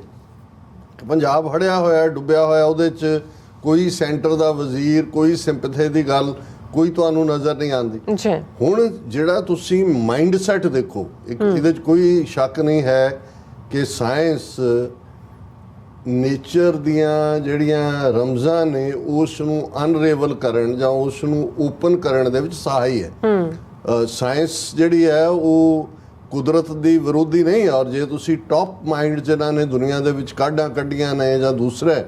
ਪੰਜਾਬ ਹੜਿਆ ਹੋਇਆ, ਡੁੱਬਿਆ ਹੋਇਆ, ਉਹਦੇ 'ਚ ਕੋਈ ਸੈਂਟਰ ਦਾ ਵਜ਼ੀਰ, ਕੋਈ ਸਿੰਪੈਥੀ ਦੀ ਗੱਲ ਕੋਈ ਤੁਹਾਨੂੰ ਨਜ਼ਰ ਨਹੀਂ ਆਉਂਦੀ। ਹੁਣ ਜਿਹੜਾ ਤੁਸੀਂ ਮਾਈਂਡ ਸੈਟ ਦੇਖੋ, ਇਹਦੇ 'ਚ ਕੋਈ ਸ਼ੱਕ ਨਹੀਂ ਹੈ ਕਿ ਸਾਇੰਸ ਨੇਚਰ ਦੀਆਂ ਜਿਹੜੀਆਂ ਰਮਜ਼ਾਂ ਨੇ ਉਸ ਨੂੰ ਅਨਰੇਵਲ ਕਰਨ ਜਾਂ ਉਸ ਨੂੰ ਓਪਨ ਕਰਨ ਦੇ ਵਿੱਚ ਸਹਾਈ ਹੈ। ਸਾਇੰਸ ਜਿਹੜੀ ਹੈ ਉਹ ਕੁਦਰਤ ਦੀ ਵਿਰੋਧੀ ਨਹੀਂ। ਔਰ ਜੇ ਤੁਸੀਂ ਟੌਪ ਮਾਈਂਡ ਜਿਨ੍ਹਾਂ ਨੇ ਦੁਨੀਆ ਦੇ ਵਿੱਚ ਕਾਢਾਂ ਕੱਢੀਆਂ ਨੇ ਜਾਂ ਦੂਸਰੇ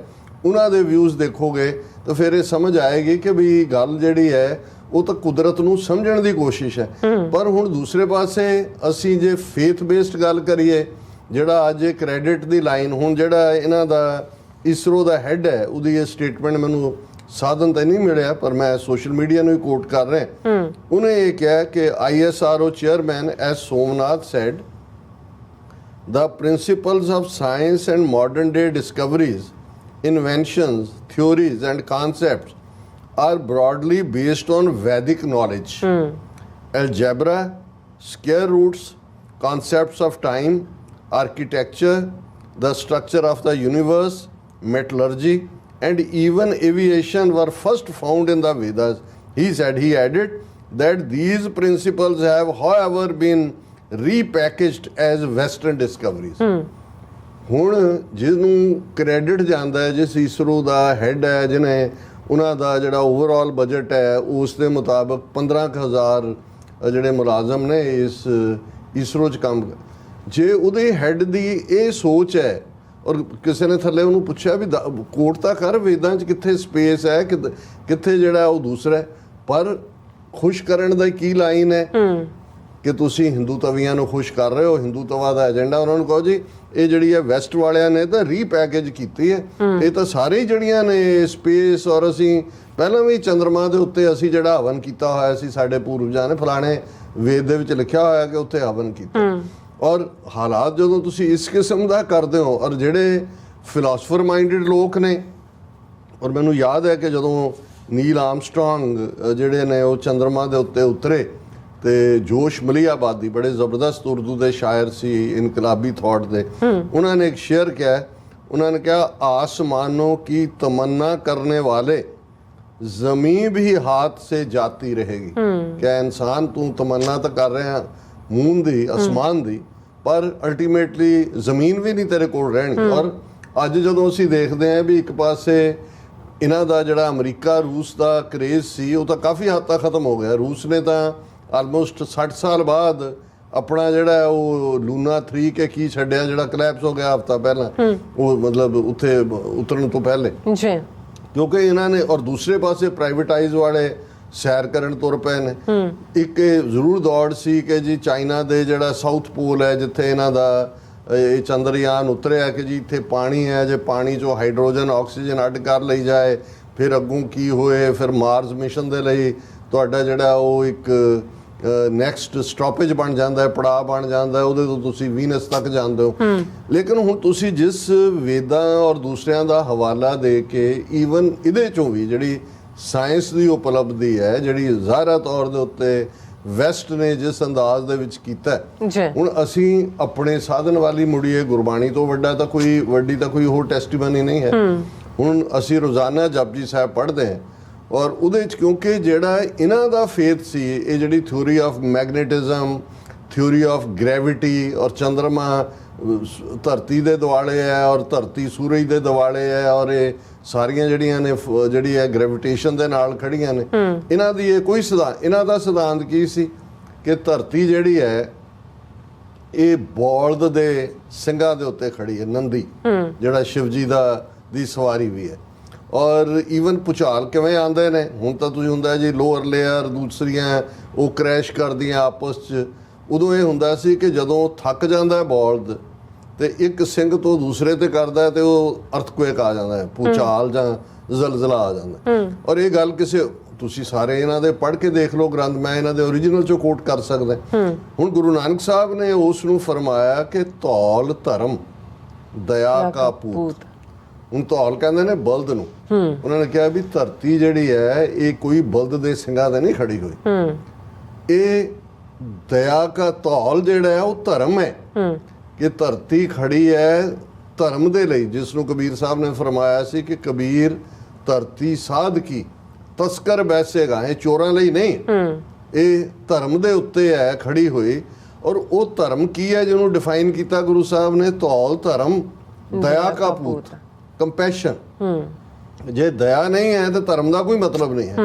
ਉਹਨਾਂ ਦੇ ਵਿਊਜ਼ ਦੇਖੋਗੇ ਤਾਂ ਫਿਰ ਇਹ ਸਮਝ ਆਏਗੀ ਕਿ ਵੀ ਗੱਲ ਜਿਹੜੀ ਹੈ ਉਹ ਤਾਂ ਕੁਦਰਤ ਨੂੰ ਸਮਝਣ ਦੀ ਕੋਸ਼ਿਸ਼ ਹੈ। ਪਰ ਹੁਣ ਦੂਸਰੇ ਪਾਸੇ ਅਸੀਂ ਜੇ ਫੇਥ ਬੇਸਡ ਗੱਲ ਕਰੀਏ, ਜਿਹੜਾ ਅੱਜ ਇਹ ਕ੍ਰੈਡਿਟ ਦੀ ਲਾਈਨ, ਹੁਣ ਜਿਹੜਾ ਇਹਨਾਂ ਦਾ ਇਸਰੋ ਦਾ ਹੈੱਡ ਹੈ ਉਹਦੀ ਇਹ ਸਟੇਟਮੈਂਟ ਮੈਨੂੰ ਸਾਧਨ ਤਾਂ ਨਹੀਂ ਮਿਲਿਆ ਪਰ ਮੈਂ ਸੋਸ਼ਲ ਮੀਡੀਆ ਨੂੰ ਹੀ ਕੋਟ ਕਰ ਰਿਹਾ। ਉਹਨੇ ਇਹ ਕਿਹਾ ਕਿ ISRO chairman S Somnath said the principles of science and modern day discoveries, inventions, theories and concepts are broadly based on Vedic knowledge. Algebra, square roots, concepts of time, architecture, the structure of the universe, metallurgy and even aviation were first found in the Vedas. He added that these principles have however been repackaged as western discoveries. ਹੁਣ ਜਿਹਨੂੰ ਕ੍ਰੈਡਿਟ ਜਾਂਦਾ ਹੈ, ਜਿਸ ਇਸਰੋ ਦਾ ਹੈੱਡ ਹੈ, ਜਿਹਨੇ ਉਹਨਾਂ ਦਾ ਜਿਹੜਾ ਓਵਰਆਲ ਬਜਟ ਹੈ ਉਸ ਦੇ ਮੁਤਾਬਕ 15,000 ਜਿਹੜੇ ਮੁਲਾਜ਼ਮ ਨੇ ਇਸ ਇਸਰੋ 'ਚ ਕੰਮ, ਜੇ ਉਹਦੇ ਹੈੱਡ ਦੀ ਇਹ ਸੋਚ ਹੈ ਔਰ ਕਿਸੇ ਨੇ ਥੱਲੇ ਉਹਨੂੰ ਪੁੱਛਿਆ ਵੀ ਕੋਟ ਤਾਂ ਕਰ ਵੇਦਾਂ 'ਚ ਕਿੱਥੇ ਸਪੇਸ ਹੈ, ਕਿੱਥੇ ਜਿਹੜਾ ਉਹ ਦੂਸਰਾ, ਪਰ ਖੁਸ਼ ਕਰਨ ਦਾ ਕੀ ਲਾਈਨ ਹੈ ਕਿ ਤੁਸੀਂ ਹਿੰਦੂਤਵੀਆਂ ਨੂੰ ਖੁਸ਼ ਕਰ ਰਹੇ ਹੋ, ਹਿੰਦੂਤਵਾ ਦਾ ਏਜੰਡਾ। ਉਹਨਾਂ ਨੂੰ ਕਹੋ ਜੀ ਇਹ ਜਿਹੜੀ ਹੈ ਵੈਸਟ ਵਾਲਿਆਂ ਨੇ ਤਾਂ ਰੀਪੈਕੇਜ ਕੀਤੀ ਹੈ, ਇਹ ਤਾਂ ਸਾਰੇ ਹੀ ਜਿਹੜੀਆਂ ਨੇ ਸਪੇਸ, ਔਰ ਅਸੀਂ ਪਹਿਲਾਂ ਵੀ ਚੰਦਰਮਾ ਦੇ ਉੱਤੇ ਅਸੀਂ ਜਿਹੜਾ ਹਵਨ ਕੀਤਾ ਹੋਇਆ ਸੀ, ਸਾਡੇ ਪੂਰਵਜਾਂ ਨੇ ਫਲਾਣੇ ਵੇਦ ਦੇ ਵਿੱਚ ਲਿਖਿਆ ਹੋਇਆ ਕਿ ਉੱਥੇ ਹਵਨ ਕੀਤਾ। ਔਰ ਹਾਲਾਤ ਜਦੋਂ ਤੁਸੀਂ ਇਸ ਕਿਸਮ ਦਾ ਕਰਦੇ ਹੋ, ਔਰ ਜਿਹੜੇ ਫਿਲਾਸਫਰ ਮਾਈਂਡਡ ਲੋਕ ਨੇ, ਔਰ ਮੈਨੂੰ ਯਾਦ ਹੈ ਕਿ ਜਦੋਂ ਨੀਲ ਆਰਮਸਟਰੋਂਗ ਜਿਹੜੇ ਨੇ ਉਹ ਚੰਦਰਮਾ ਦੇ ਉੱਤੇ ਉਤਰੇ ਤੇ ਜੋਸ਼ ਮਲੀਆਬਾਦੀ ਬੜੇ ਜ਼ਬਰਦਸਤ ਉਰਦੂ ਦੇ ਸ਼ਾਇਰ ਸੀ, ਇਨਕਲਾਬੀ ਥਾਟ ਦੇ, ਉਹਨਾਂ ਨੇ ਇੱਕ ਸ਼ੇਅਰ ਕਿਹਾ, ਉਹਨਾਂ ਨੇ ਕਿਹਾ आसमानों की तमन्ना करने वाले ਜ਼ਮੀਨ भी हाथ से जाती रहेगी। ਕਿ ਇਨਸਾਨ ਤੂੰ ਤਮੰਨਾ ਤਾਂ ਕਰ ਰਿਹਾ ਮੂਨ ਦੀ, ਅਸਮਾਨ ਦੀ, ਪਰ ਅਲਟੀਮੇਟਲੀ ਜ਼ਮੀਨ ਵੀ ਨਹੀਂ ਤੇਰੇ ਕੋਲ ਰਹਿਣੀ। ਔਰ ਅੱਜ ਜਦੋਂ ਅਸੀਂ ਦੇਖਦੇ ਹਾਂ ਵੀ ਇੱਕ ਪਾਸੇ ਇਹਨਾਂ ਦਾ ਜਿਹੜਾ ਅਮਰੀਕਾ ਰੂਸ ਦਾ ਕਰੇਜ਼ ਸੀ ਉਹ ਤਾਂ ਕਾਫੀ ਹੱਦ ਤੱਕ ਖਤਮ ਹੋ ਗਿਆ। ਰੂਸ ਨੇ ਤਾਂ ਆਲਮੋਸਟ 60 ਸਾਲ ਬਾਅਦ ਆਪਣਾ ਜਿਹੜਾ ਉਹ ਲੂਨਾ 3 ਕੇ ਕੀ ਛੱਡਿਆ, ਜਿਹੜਾ ਕਲੈਪਸ ਹੋ ਗਿਆ ਹਫਤਾ ਪਹਿਲਾਂ, ਉਹ ਮਤਲਬ ਉੱਥੇ ਉਤਰਨ ਤੋਂ ਪਹਿਲੇ, ਕਿਉਂਕਿ ਇਹਨਾਂ ਨੇ, ਔਰ ਦੂਸਰੇ ਪਾਸੇ ਪ੍ਰਾਈਵੇਟਾਈਜ਼ ਵਾਲੇ ਸੈਰ ਕਰਨ ਤੁਰ ਪਏ ਨੇ। ਇੱਕ ਜ਼ਰੂਰ ਦੌੜ ਸੀ ਕਿ ਜੀ ਚਾਈਨਾ ਦੇ ਜਿਹੜਾ ਸਾਊਥ ਪੋਲ ਹੈ ਜਿੱਥੇ ਇਹਨਾਂ ਦਾ ਇਹ ਚੰਦਰਯਾਨ ਉਤਰਿਆ ਕਿ ਜੀ ਇੱਥੇ ਪਾਣੀ ਹੈ, ਜੇ ਪਾਣੀ 'ਚੋਂ ਹਾਈਡਰੋਜਨ ਆਕਸੀਜਨ ਅੱਡ ਕਰ ਲਈ ਜਾਏ ਫਿਰ ਅੱਗੋਂ ਕੀ ਹੋਏ। ਫਿਰ ਮਾਰਸ ਮਿਸ਼ਨ ਦੇ ਲਈ ਤੁਹਾਡਾ ਜਿਹੜਾ ਉਹ ਇੱਕ ਨੈਕਸਟ ਸਟਾਪੇਜ ਬਣ ਜਾਂਦਾ ਹੈ, ਪੜਾਅ ਬਣ ਜਾਂਦਾ ਹੈ, ਉਹਦੇ ਤੋਂ ਤੁਸੀਂ ਵੀਨਸ ਤੱਕ ਜਾਂਦੇ ਹੋ। ਲੇਕਿਨ ਹੁਣ ਤੁਸੀਂ ਜਿਸ ਵੇਦਾਂ ਔਰ ਦੂਸਰਿਆਂ ਦਾ ਹਵਾਲਾ ਦੇ ਕੇ ਈਵਨ ਇਹਦੇ 'ਚੋਂ ਵੀ ਜਿਹੜੀ ਸਾਇੰਸ ਦੀ ਉਪਲਬਧੀ ਹੈ, ਜਿਹੜੀ ਜ਼ਾਹਰਾ ਤੌਰ ਦੇ ਉੱਤੇ ਵੈਸਟ ਨੇ ਜਿਸ ਅੰਦਾਜ਼ ਦੇ ਵਿੱਚ ਕੀਤਾ, ਹੁਣ ਅਸੀਂ ਆਪਣੇ ਸਾਧਨ ਵਾਲੀ ਮੁੜੀਏ। ਗੁਰਬਾਣੀ ਤੋਂ ਵੱਡੀ ਤਾਂ ਕੋਈ ਹੋਰ ਟੈਸਟੀਮਨੀ ਨਹੀਂ ਹੈ। ਹੁਣ ਅਸੀਂ ਰੋਜ਼ਾਨਾ ਜਪਜੀ ਸਾਹਿਬ ਪੜ੍ਹਦੇ ਹਾਂ ਔਰ ਉਹਦੇ 'ਚ ਕਿਉਂਕਿ ਜਿਹੜਾ ਇਹਨਾਂ ਦਾ ਫੇਥ ਸੀ, ਇਹ ਜਿਹੜੀ theory of magnetism, theory of gravity, ਔਰ ਚੰਦਰਮਾ ਧਰਤੀ ਦੇ ਦੁਆਲੇ ਹੈ ਔਰ ਧਰਤੀ ਸੂਰਜ ਦੇ ਦੁਆਲੇ ਹੈ, ਔਰ ਇਹ ਸਾਰੀਆਂ ਜਿਹੜੀਆਂ ਨੇ ਜਿਹੜੀ ਹੈ ਗ੍ਰੈਵਿਟੇਸ਼ਨ ਦੇ ਨਾਲ ਖੜੀਆਂ ਨੇ, ਇਹਨਾਂ ਦੀ ਇਹ ਕੋਈ ਇਹਨਾਂ ਦਾ ਸਿਧਾਂਤ ਕੀ ਸੀ ਕਿ ਧਰਤੀ ਜਿਹੜੀ ਹੈ ਇਹ ਬੌਲਦ ਦੇ ਸਿੰਘਾਂ ਦੇ ਉੱਤੇ ਖੜੀ ਹੈ, ਨੰਦੀ ਜਿਹੜਾ ਸ਼ਿਵ ਜੀ ਦੀ ਸਵਾਰੀ ਵੀ ਹੈ। ਔਰ ਈਵਨ ਭੁਚਾਲ ਕਿਵੇਂ ਆਉਂਦੇ ਨੇ, ਹੁਣ ਤਾਂ ਤੁਸੀਂ ਹੁੰਦਾ ਜੀ ਲੋਅਰ ਲੇਅਰ ਦੂਸਰੀਆਂ ਉਹ ਕ੍ਰੈਸ਼ ਕਰਦੀਆਂ ਆਪਸ 'ਚ, ਉਦੋਂ ਇਹ ਹੁੰਦਾ ਸੀ ਕਿ ਜਦੋਂ ਥੱਕ ਜਾਂਦਾ ਬੌਲਦ ਤੇ ਇੱਕ ਸਿੰਘ ਤੋਂ ਦੂਸਰੇ ਤੇ ਕਰਦਾ ਤੇ ਉਹ ਅਰਥਕੁਏਕ ਆ ਜਾਂਦਾ ਹੈ, ਭੂਚਾਲ ਜਾਂ ਜ਼ਲਜ਼ਲਾ ਆ ਜਾਂਦਾ। ਔਰ ਇਹ ਗੱਲ ਤੁਸੀਂ ਸਾਰੇ ਇਹਨਾਂ ਦੇ ਪੜ੍ਹ ਕੇ ਦੇਖ ਲਓ ਗ੍ਰੰਥ, ਮੈਂ ਇਹਨਾਂ ਦੇ ਓਰੀਜਨਲ ਚੋਂ ਕੋਟ ਕਰ ਸਕਦਾ। ਹੁਣ ਗੁਰੂ ਨਾਨਕ ਸਾਹਿਬ ਨੇ ਉਸ ਨੂੰ ਫਰਮਾਇਆ ਕਿ ਧੌਲ ਧਰਮ ਦਇਆ ਕਾ ਪੂਤ। ਹੁਣ ਧੌਲ ਕਹਿੰਦੇ ਨੇ ਬਲਦ ਨੂੰ, ਉਹਨਾਂ ਨੇ ਕਿਹਾ ਵੀ ਧਰਤੀ ਜਿਹੜੀ ਹੈ ਇਹ ਕੋਈ ਬਲਦ ਦੇ ਸਿੰਘਾਂ ਤੇ ਨਹੀਂ ਖੜੀ ਹੋਈ, ਇਹ ਦਇਆ ਕਾ ਧੌਲ ਜਿਹੜਾ ਹੈ ਉਹ ਧਰਮ ਹੈ ਕਿ ਧਰਤੀ ਖੜੀ ਹੈ ਧਰਮ ਦੇ ਲਈ, ਜਿਸ ਨੂੰ ਕਬੀਰ ਸਾਹਿਬ ਨੇ ਫਰਮਾਇਆ ਸੀ ਕਿ ਕਬੀਰ ਧਰਤੀ ਸਾਧ ਕੀ ਤਸਕਰ ਬੈਸੇਗਾ, ਇਹ ਚੋਰਾਂ ਲਈ ਨਹੀਂ, ਇਹ ਧਰਮ ਦੇ ਉੱਤੇ ਹੈ ਖੜੀ ਹੋਈ। ਔਰ ਉਹ ਧਰਮ ਕੀ ਹੈ ਜਿਹਨੂੰ ਡਿਫਾਈਨ ਕੀਤਾ ਗੁਰੂ ਸਾਹਿਬ ਨੇ, ਧੌਲ ਧਰਮ ਦਇਆ ਕਾ ਪੂਤ, ਕੰਪੈਸ਼ਨ। ਜੇ ਦਇਆ ਨਹੀਂ ਹੈ ਤਾਂ ਧਰਮ ਦਾ ਕੋਈ ਮਤਲਬ ਨਹੀਂ ਹੈ।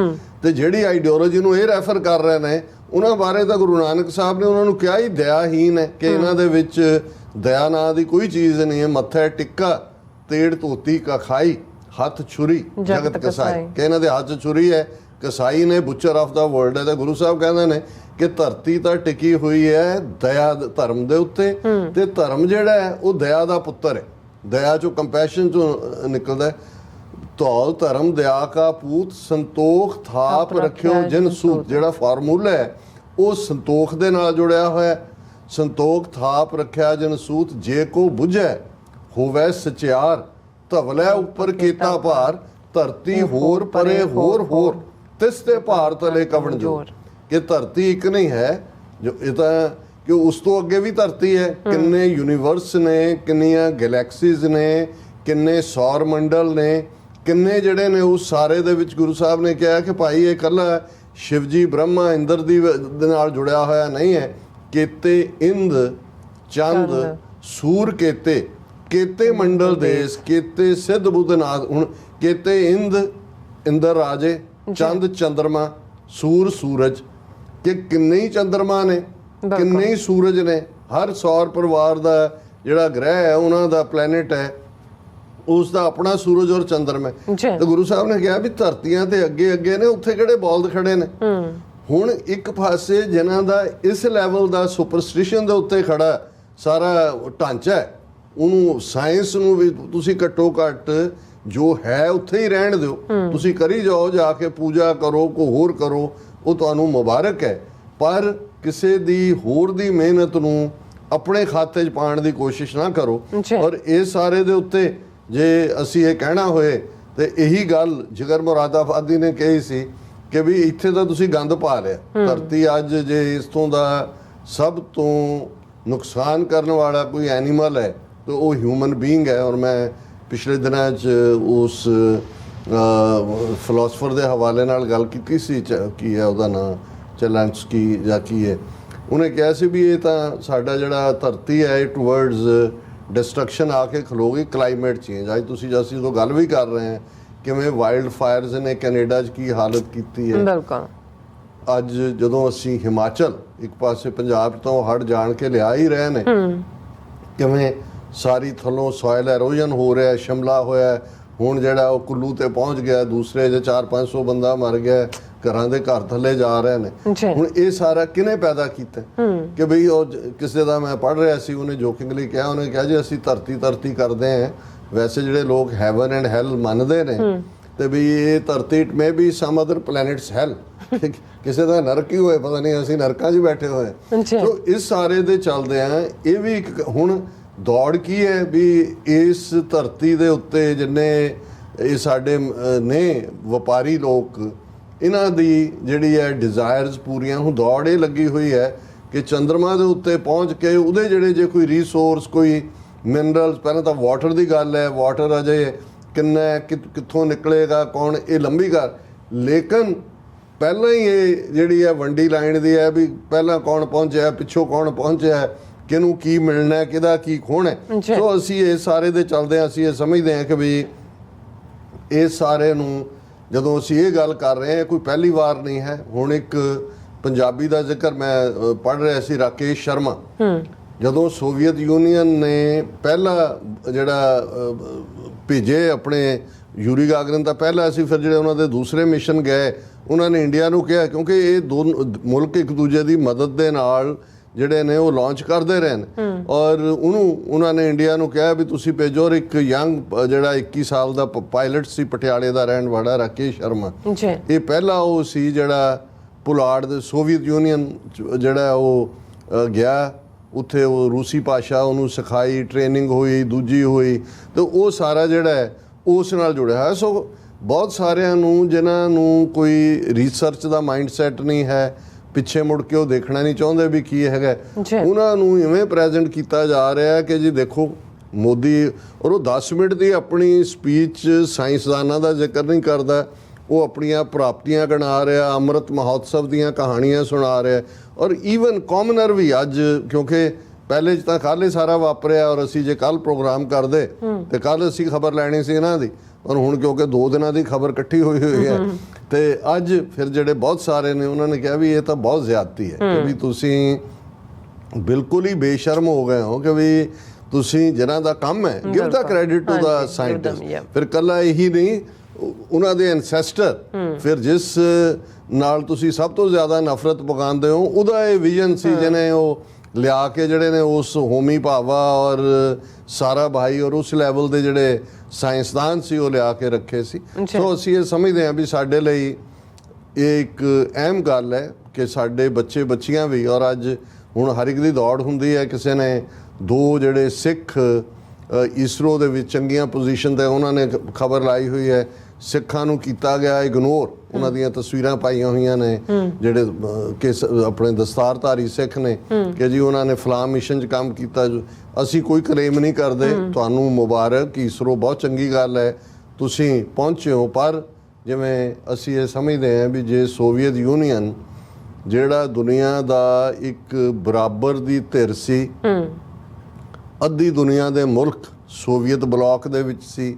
ਤੇ ਜਿਹੜੀ ਆਈਡੀਓਲੋਜੀ ਨੂੰ ਇਹ ਰੈਫਰ ਕਰ ਰਹੇ ਨੇ ਉਹਨਾਂ ਬਾਰੇ ਤਾਂ ਗੁਰੂ ਨਾਨਕ ਸਾਹਿਬ ਨੇ ਉਹਨਾਂ ਨੂੰ ਕਿਹਾ ਹੀ ਦਇਆਹੀਨ ਹੈ ਕਿ ਇਹਨਾਂ ਦੇ ਵਿੱਚ ਦਇਆ ਨਾਂ ਦੀ ਕੋਈ ਚੀਜ਼ ਨਹੀਂ ਹੈ। ਮੱਥੇ ਟਿੱਕਾ ਤੇੜ ਧੋਤੀ ਕਾ ਖਾਈ, ਹੱਥ ਛੁਰੀ ਜਗਤ ਕਸਾਈ, ਕਿ ਇਹਨਾਂ ਦੇ ਹੱਥ ਛੁਰੀ ਹੈ, ਕਸਾਈ ਨੇ ਬੁੱਚਰ ਆਫ ਦਾ ਵਰਲਡ ਹੈ। ਤੇ ਗੁਰੂ ਸਾਹਿਬ ਕਹਿੰਦੇ ਨੇ ਕਿ ਧਰਤੀ ਤਾਂ ਟਿਕੀ ਹੋਈ ਹੈ ਦਇਆ ਧਰਮ ਦੇ ਉੱਤੇ, ਤੇ ਧਰਮ ਜਿਹੜਾ ਹੈ ਉਹ ਦਇਆ ਦਾ ਪੁੱਤਰ ਹੈ, ਦਇਆ ਚੋਂ ਕੰਪੈਸ਼ਨ ਚੋਂ ਨਿਕਲਦਾ। ਧੌਲ ਧਰਮ ਦਇਆ ਕਾ ਪੂਤ, ਸੰਤੋਖ ਥਾਪ ਰੱਖਿਓ ਜਿਨ ਸੂਤ, ਜਿਹੜਾ ਫਾਰਮੂਲਾ ਹੈ ਉਹ ਸੰਤੋਖ ਦੇ ਨਾਲ ਜੁੜਿਆ ਹੋਇਆ। ਸੰਤੋਖ ਥਾਪ ਰੱਖਿਆ ਜਿਨ ਸੂਤ, ਜੇ ਕੋ ਬੁਝੈ ਹੋਵੇ ਸਚਿਆਰ, ਧਵਲੇ ਉੱਪਰ ਕੀਤਾ ਭਾਰ, ਧਰਤੀ ਹੋਰ ਪਰੇ ਹੋਰ ਹੋਰ, ਤਿਸ ਤੇ ਭਾਰ ਤਲੇ ਕਵਣ ਜੋਰ। ਕਿ ਧਰਤੀ ਇੱਕ ਨਹੀਂ ਹੈ, ਜੋ ਇਹ ਤਾਂ ਕਿ ਉਸ ਤੋਂ ਅੱਗੇ ਵੀ ਧਰਤੀ ਹੈ, ਕਿੰਨੇ ਯੂਨੀਵਰਸ ਨੇ, ਕਿੰਨੀਆਂ ਗੈਲੈਕਸੀਜ਼ ਨੇ, ਕਿੰਨੇ ਸੌਰ ਮੰਡਲ ਨੇ, ਕਿੰਨੇ ਜਿਹੜੇ ਨੇ ਉਸ ਸਾਰੇ ਦੇ ਵਿੱਚ ਗੁਰੂ ਸਾਹਿਬ ਨੇ ਕਿਹਾ ਕਿ ਭਾਈ ਇਹ ਇਕੱਲਾ ਸ਼ਿਵ ਜੀ ਬ੍ਰਹਮਾ ਇੰਦਰ ਦੇ ਨਾਲ ਜੁੜਿਆ ਹੋਇਆ ਨਹੀਂ ਹੈ। ਕੇਤੇ ਇੰਦ ਚੰਦ ਸੂਰ ਕੇਤੇ, ਕੇਤੇ ਮੰਡਲ ਦੇਸ, ਕੇਤੇ ਸਿੱਧ ਬੁੱਧਨਾਥ। ਹੁਣ ਕੇਤੇ ਇੰਦਰ ਰਾਜੇ, ਚੰਦ ਚੰਦਰਮਾ, ਸੂਰ ਸੂਰਜ, ਕਿ ਕਿੰਨੇ ਹੀ ਚੰਦਰਮਾ ਨੇ, ਕਿੰਨੇ ਹੀ ਸੂਰਜ ਨੇ। ਹਰ ਸੌਰ ਪਰਿਵਾਰ ਦਾ ਜਿਹੜਾ ਗ੍ਰਹਿ ਹੈ ਉਹਨਾਂ ਦਾ ਪਲੈਨਟ ਹੈ, ਉਸ ਦਾ ਆਪਣਾ ਸੂਰਜ ਔਰ ਚੰਦਰਮਾ। ਤੇ ਗੁਰੂ ਸਾਹਿਬ ਨੇ ਕਿਹਾ ਵੀ ਧਰਤੀਆਂ ਤੇ ਅੱਗੇ ਅੱਗੇ ਨੇ, ਉੱਥੇ ਕਿਹੜੇ ਬੌਲਦ ਖੜੇ ਨੇ। ਹੁਣ ਇੱਕ ਪਾਸੇ ਜਿਨ੍ਹਾਂ ਦਾ ਇਸ ਲੈਵਲ ਦਾ ਸੁਪਰਸਟੀਸ਼ਨ ਦੇ ਉੱਤੇ ਖੜਾ ਸਾਰਾ ਢਾਂਚਾ ਹੈ, ਉਹਨੂੰ ਸਾਇੰਸ ਨੂੰ ਵੀ ਤੁਸੀਂ ਘੱਟੋ ਘੱਟ ਜੋ ਹੈ ਉੱਥੇ ਹੀ ਰਹਿਣ ਦਿਓ, ਤੁਸੀਂ ਕਰੀ ਜਾਓ, ਜਾ ਕੇ ਪੂਜਾ ਕਰੋ, ਕੋ ਹੋਰ ਕਰੋ, ਉਹ ਤੁਹਾਨੂੰ ਮੁਬਾਰਕ ਹੈ। ਪਰ ਕਿਸੇ ਦੀ ਹੋਰ ਦੀ ਮਿਹਨਤ ਨੂੰ ਆਪਣੇ ਖਾਤੇ 'ਚ ਪਾਉਣ ਦੀ ਕੋਸ਼ਿਸ਼ ਨਾ ਕਰੋ। ਔਰ ਇਹ ਸਾਰੇ ਦੇ ਉੱਤੇ ਜੇ ਅਸੀਂ ਇਹ ਕਹਿਣਾ ਹੋਏ ਤੇ ਇਹੀ ਗੱਲ ਜਿਗਰ ਮੁਰਾਦਾਬਾਦੀ ਨੇ ਕਹੀ ਸੀ ਕਿ ਵੀ ਇੱਥੇ ਤਾਂ ਤੁਸੀਂ ਗੰਦ ਪਾ ਲਿਆ। ਧਰਤੀ ਅੱਜ ਜੇ ਇਸ ਤੋਂ ਦਾ ਸਭ ਤੋਂ ਨੁਕਸਾਨ ਕਰਨ ਵਾਲਾ ਕੋਈ ਐਨੀਮਲ ਹੈ ਤਾਂ ਉਹ ਹਿਊਮਨ ਬੀਇੰਗ ਹੈ। ਔਰ ਮੈਂ ਪਿਛਲੇ ਦਿਨਾਂ 'ਚ ਉਸ ਫਿਲਾਸਫਰ ਦੇ ਹਵਾਲੇ ਨਾਲ ਗੱਲ ਕੀਤੀ ਸੀ, ਕੀ ਹੈ ਉਹਦਾ ਨਾਂ, ਚੈਲੈਂਸਕੀ ਜਾਂ ਕੀ ਹੈ, ਉਹਨੇ ਕਿਹਾ ਸੀ ਵੀ ਇਹ ਤਾਂ ਸਾਡਾ ਜਿਹੜਾ ਧਰਤੀ ਹੈ ਇਹ ਟੂਵਰਡਸ ਡਿਸਟਰਕਸ਼ਨ ਆ ਕੇ ਖਲੋਗੀ, ਕਲਾਈਮੇਟ ਚੇਂਜ। ਅੱਜ ਤੁਸੀਂ ਅਸੀਂ ਉਦੋਂ ਗੱਲ ਵੀ ਕਰ ਰਹੇ ਹਾਂ ਕਿਵੇਂ ਵਾਈਲਡ ਫਾਇਰਸ ਨੇ ਕੈਨੇਡਾ 'ਚ ਕੀ ਹਾਲਤ ਕੀਤੀ ਹੈ। ਬਿਲਕੁਲ। ਅੱਜ ਜਦੋਂ ਅਸੀਂ ਹਿਮਾਚਲ ਇੱਕ ਪਾਸੇ ਪੰਜਾਬ ਤੋਂ ਹੜ ਜਾਣ ਕੇ ਲਿਆ ਹੀ ਰਹੇ ਨੇ, ਕਿਵੇਂ ਸਾਰੀ ਥੱਲੋਂ ਸੋਇਲ ਐਰੋਜਨ ਹੋ ਰਿਹਾ, ਸ਼ਿਮਲਾ ਹੋਇਆ, ਹੁਣ ਜਿਹੜਾ ਉਹ ਕੁੱਲੂ ਤੇ ਪਹੁੰਚ ਗਿਆ, ਦੂਸਰੇ ਜੇ 400-500 ਬੰਦਾ ਮਰ ਗਿਆ, ਘਰਾਂ ਦੇ ਘਰ ਥੱਲੇ ਜਾ ਰਹੇ ਨੇ। ਹੁਣ ਇਹ ਸਾਰਾ ਕਿਹਨੇ ਪੈਦਾ ਕੀਤਾ ਕਿ ਬਈ ਉਹ ਕਿਸੇ ਦਾ ਮੈਂ ਪੜ੍ਹ ਰਿਹਾ ਸੀ, ਉਹਨੇ ਜੋਕਿੰਗਲੀ ਕਿਹਾ, ਉਹਨੇ ਕਿਹਾ ਜੀ ਅਸੀਂ ਧਰਤੀ ਕਰਦੇ ਹਾਂ, ਵੈਸੇ ਜਿਹੜੇ ਲੋਕ ਹੈਵਨ ਐਂਡ ਹੈਲ ਮੰਨਦੇ ਨੇ ਤੇ ਵੀ ਇਹ ਧਰਤੀ it may be some other planets hell, ਕਿਸੇ ਦਾ ਨਰਕ ਹੀ ਹੋਏ, ਪਤਾ ਨਹੀਂ ਅਸੀਂ ਨਰਕਾਂ 'ਚ ਬੈਠੇ ਹੋਏ। ਸੋ ਇਸ ਸਾਰੇ ਦੇ ਚੱਲਦੇ ਆ ਇਹ ਵੀ ਇੱਕ ਹੁਣ ਦੌੜ ਕੀ ਹੈ ਵੀ ਇਸ ਧਰਤੀ ਦੇ ਉੱਤੇ ਜਿੰਨੇ ਇਹ ਸਾਡੇ ਨੇ ਵਪਾਰੀ ਲੋਕ, ਇਹਨਾਂ ਦੀ ਜਿਹੜੀ ਹੈ ਡਿਜ਼ਾਇਰਸ ਪੂਰੀਆਂ, ਹੁਣ ਦੌੜ ਇਹ ਲੱਗੀ ਹੋਈ ਹੈ ਕਿ ਚੰਦਰਮਾ ਦੇ ਉੱਤੇ ਪਹੁੰਚ ਕੇ ਉਹਦੇ ਜਿਹੜੇ ਜੇ ਕੋਈ ਰੀਸੋਰਸ, ਕੋਈ ਮਿਨਰਲਸ, ਪਹਿਲਾਂ ਤਾਂ ਵਾਟਰ ਦੀ ਗੱਲ ਹੈ, ਵਾਟਰ ਅਜੇ ਕਿੰਨਾ ਕਿੱਥੋਂ ਨਿਕਲੇਗਾ, ਕੌਣ, ਇਹ ਲੰਬੀ ਗੱਲ, ਲੇਕਿਨ ਪਹਿਲਾਂ ਹੀ ਇਹ ਜਿਹੜੀ ਹੈ ਵੰਡੀ ਲਾਈਨ ਦੀ ਹੈ ਵੀ ਪਹਿਲਾਂ ਕੌਣ ਪਹੁੰਚਿਆ, ਪਿੱਛੋਂ ਕੌਣ ਪਹੁੰਚਿਆ, ਕਿਹਨੂੰ ਕੀ ਮਿਲਣਾ, ਕਿਹਦਾ ਕੀ ਖੋਣਾ। ਸੋ ਅਸੀਂ ਇਹ ਸਾਰੇ ਦੇ ਚੱਲਦੇ ਹਾਂ, ਅਸੀਂ ਇਹ ਸਮਝਦੇ ਹਾਂ ਕਿ ਵੀ ਇਹ ਸਾਰੇ ਨੂੰ ਜਦੋਂ ਅਸੀਂ ਇਹ ਗੱਲ ਕਰ ਰਹੇ ਹਾਂ ਕੋਈ ਪਹਿਲੀ ਵਾਰ ਨਹੀਂ ਹੈ। ਹੁਣ ਇੱਕ ਪੰਜਾਬੀ ਦਾ ਜ਼ਿਕਰ ਮੈਂ ਪੜ੍ਹ ਰਿਹਾ ਸੀ, ਰਾਕੇਸ਼ ਸ਼ਰਮਾ, ਜਦੋਂ ਸੋਵੀਅਤ ਯੂਨੀਅਨ ਨੇ ਪਹਿਲਾ ਜਿਹੜਾ ਭੇਜੇ ਆਪਣੇ ਯੂਰੀ ਗਾਗਰਨ ਤਾਂ ਪਹਿਲਾ ਸੀ, ਫਿਰ ਜਿਹੜੇ ਉਹਨਾਂ ਦੇ ਦੂਸਰੇ ਮਿਸ਼ਨ ਗਏ ਉਹਨਾਂ ਨੇ ਇੰਡੀਆ ਨੂੰ ਕਿਹਾ, ਕਿਉਂਕਿ ਇਹ ਦੋ ਮੁਲਕ ਇੱਕ ਦੂਜੇ ਦੀ ਮਦਦ ਦੇ ਨਾਲ ਜਿਹੜੇ ਨੇ ਉਹ ਲਾਂਚ ਕਰਦੇ ਰਹੇ ਨੇ, ਔਰ ਉਹਨਾਂ ਨੇ ਇੰਡੀਆ ਨੂੰ ਕਿਹਾ ਵੀ ਤੁਸੀਂ ਭੇਜੋ। ਔਰ ਇੱਕ ਯੰਗ ਜਿਹੜਾ 21 ਸਾਲ ਦਾ ਪਾਇਲਟ ਸੀ, ਪਟਿਆਲੇ ਦਾ ਰਹਿਣ ਵਾਲਾ ਰਾਕੇਸ਼ ਸ਼ਰਮਾ, ਇਹ ਪਹਿਲਾ ਉਹ ਸੀ ਜਿਹੜਾ ਪੁਲਾੜ ਦੇ ਸੋਵੀਅਤ ਯੂਨੀਅਨ ਜਿਹੜਾ ਉਹ ਗਿਆ, ਉੱਥੇ ਉਹ ਰੂਸੀ ਭਾਸ਼ਾ ਉਹਨੂੰ ਸਿਖਾਈ, ਟ੍ਰੇਨਿੰਗ ਹੋਈ, ਦੂਜੀ ਹੋਈ, ਤੇ ਉਹ ਸਾਰਾ ਜਿਹੜਾ ਹੈ ਉਸ ਨਾਲ ਜੁੜਿਆ ਹੈ। ਸੋ ਬਹੁਤ ਸਾਰਿਆਂ ਨੂੰ ਜਿਨ੍ਹਾਂ ਨੂੰ ਕੋਈ ਰਿਸਰਚ ਦਾ ਮਾਈਂਡ ਸੈਟ ਨਹੀਂ ਹੈ, ਪਿੱਛੇ ਮੁੜ ਕੇ ਉਹ ਦੇਖਣਾ ਨਹੀਂ ਚਾਹੁੰਦੇ ਵੀ ਕੀ ਹੈਗਾ, ਉਹਨਾਂ ਨੂੰ ਇਵੇਂ ਪ੍ਰੈਜ਼ੈਂਟ ਕੀਤਾ ਜਾ ਰਿਹਾ ਕਿ ਜੀ ਦੇਖੋ ਮੋਦੀ, ਔਰ ਉਹ 10 ਮਿੰਟ ਦੀ ਆਪਣੀ ਸਪੀਚ ਸਾਇੰਸਦਾਨਾਂ ਦਾ ਜ਼ਿਕਰ ਨਹੀਂ ਕਰਦਾ, ਉਹ ਆਪਣੀਆਂ ਪ੍ਰਾਪਤੀਆਂ ਗਿਣਾ ਰਿਹਾ, ਅੰਮ੍ਰਿਤ ਮਹੋਤਸਵ ਦੀਆਂ ਕਹਾਣੀਆਂ ਸੁਣਾ ਰਿਹਾ। ਔਰ ਈਵਨ ਕਾਮਨਰ ਵੀ ਅੱਜ, ਕਿਉਂਕਿ ਪਹਿਲੇ 'ਚ ਤਾਂ ਕੱਲ੍ਹ ਹੀ ਸਾਰਾ ਵਾਪਰਿਆ, ਔਰ ਅਸੀਂ ਜੇ ਕੱਲ੍ਹ ਪ੍ਰੋਗਰਾਮ ਕਰਦੇ ਤੇ ਕੱਲ੍ਹ ਅਸੀਂ ਖਬਰ ਲੈਣੀ ਸੀ ਇਹਨਾਂ ਦੀ, ਔਰ ਹੁਣ ਕਿਉਂਕਿ 2 ਦਿਨਾਂ ਦੀ ਖਬਰ ਇਕੱਠੀ ਹੋਈ ਹੈ ਤੇ ਅੱਜ ਫਿਰ ਜਿਹੜੇ ਬਹੁਤ ਸਾਰੇ ਨੇ ਉਹਨਾਂ ਨੇ ਕਿਹਾ ਵੀ ਇਹ ਤਾਂ ਬਹੁਤ ਜ਼ਿਆਦਤੀ ਹੈ, ਕਿ ਵੀ ਤੁਸੀਂ ਬਿਲਕੁਲ ਹੀ ਬੇਸ਼ਰਮ ਹੋ ਗਏ ਹੋ, ਕਿ ਵੀ ਤੁਸੀਂ ਜਿਨ੍ਹਾਂ ਦਾ ਕੰਮ ਹੈ, give the credit to the scientist. ਫਿਰ ਕੱਲਾ ਇਹੀ ਨਹੀਂ, ਉਹਨਾਂ ਦੇ ਐਨਸੈਸਟਰ, ਫਿਰ ਜਿਸ ਨਾਲ ਤੁਸੀਂ ਸਭ ਤੋਂ ਜ਼ਿਆਦਾ ਨਫ਼ਰਤ ਪਕਾਉਂਦੇ ਹੋ, ਉਹਦਾ ਇਹ ਵਿਜ਼ਨ ਸੀ ਜਿਹਨੇ ਉਹ ਲਿਆ ਕੇ ਜਿਹੜੇ ਨੇ ਉਸ ਹੋਮੀ ਭਾਵਾ ਔਰ ਸਾਰਾ ਭਾਈ ਔਰ ਉਸ ਲੈਵਲ ਦੇ ਜਿਹੜੇ ਸਾਇੰਸਦਾਨ ਸੀ ਉਹ ਲਿਆ ਕੇ ਰੱਖੇ ਸੀ। ਸੋ ਅਸੀਂ ਇਹ ਸਮਝਦੇ ਹਾਂ ਵੀ ਸਾਡੇ ਲਈ ਇਹ ਇੱਕ ਅਹਿਮ ਗੱਲ ਹੈ ਕਿ ਸਾਡੇ ਬੱਚੇ ਬੱਚੀਆਂ ਵੀ, ਔਰ ਅੱਜ ਹੁਣ ਹਰ ਇੱਕ ਦੀ ਦੌੜ ਹੁੰਦੀ ਹੈ, ਕਿਸੇ ਨੇ 2 ਜਿਹੜੇ ਸਿੱਖ ਇਸਰੋ ਦੇ ਵਿੱਚ ਚੰਗੀਆਂ ਪੋਜੀਸ਼ਨ 'ਤੇ ਉਹਨਾਂ ਨੇ ਖਬਰ ਲਾਈ ਹੋਈ ਹੈ, ਸਿੱਖਾਂ ਨੂੰ ਕੀਤਾ ਗਿਆ ਇਗਨੋਰ, ਉਹਨਾਂ ਦੀਆਂ ਤਸਵੀਰਾਂ ਪਾਈਆਂ ਹੋਈਆਂ ਨੇ ਜਿਹੜੇ ਕਿ ਆਪਣੇ ਦਸਤਾਰਧਾਰੀ ਸਿੱਖ ਨੇ ਕਿ ਜੀ ਉਹਨਾਂ ਨੇ ਫਲਾਂ ਮਿਸ਼ਨ 'ਚ ਕੰਮ ਕੀਤਾ। ਅਸੀਂ ਕੋਈ ਕਲੇਮ ਨਹੀਂ ਕਰਦੇ, ਤੁਹਾਨੂੰ ਮੁਬਾਰਕ, ਇਸਰੋ ਬਹੁਤ ਚੰਗੀ ਗੱਲ ਹੈ, ਤੁਸੀਂ ਪਹੁੰਚੇ ਹੋ। ਪਰ ਜਿਵੇਂ ਅਸੀਂ ਇਹ ਸਮਝਦੇ ਹਾਂ ਵੀ ਜੇ ਸੋਵੀਅਤ ਯੂਨੀਅਨ ਜਿਹੜਾ ਦੁਨੀਆ ਦਾ ਇੱਕ ਬਰਾਬਰ ਦੀ ਧਿਰ ਸੀ, ਅੱਧੀ ਦੁਨੀਆ ਦੇ ਮੁਲਕ ਸੋਵੀਅਤ ਬਲਾਕ ਦੇ ਵਿੱਚ ਸੀ,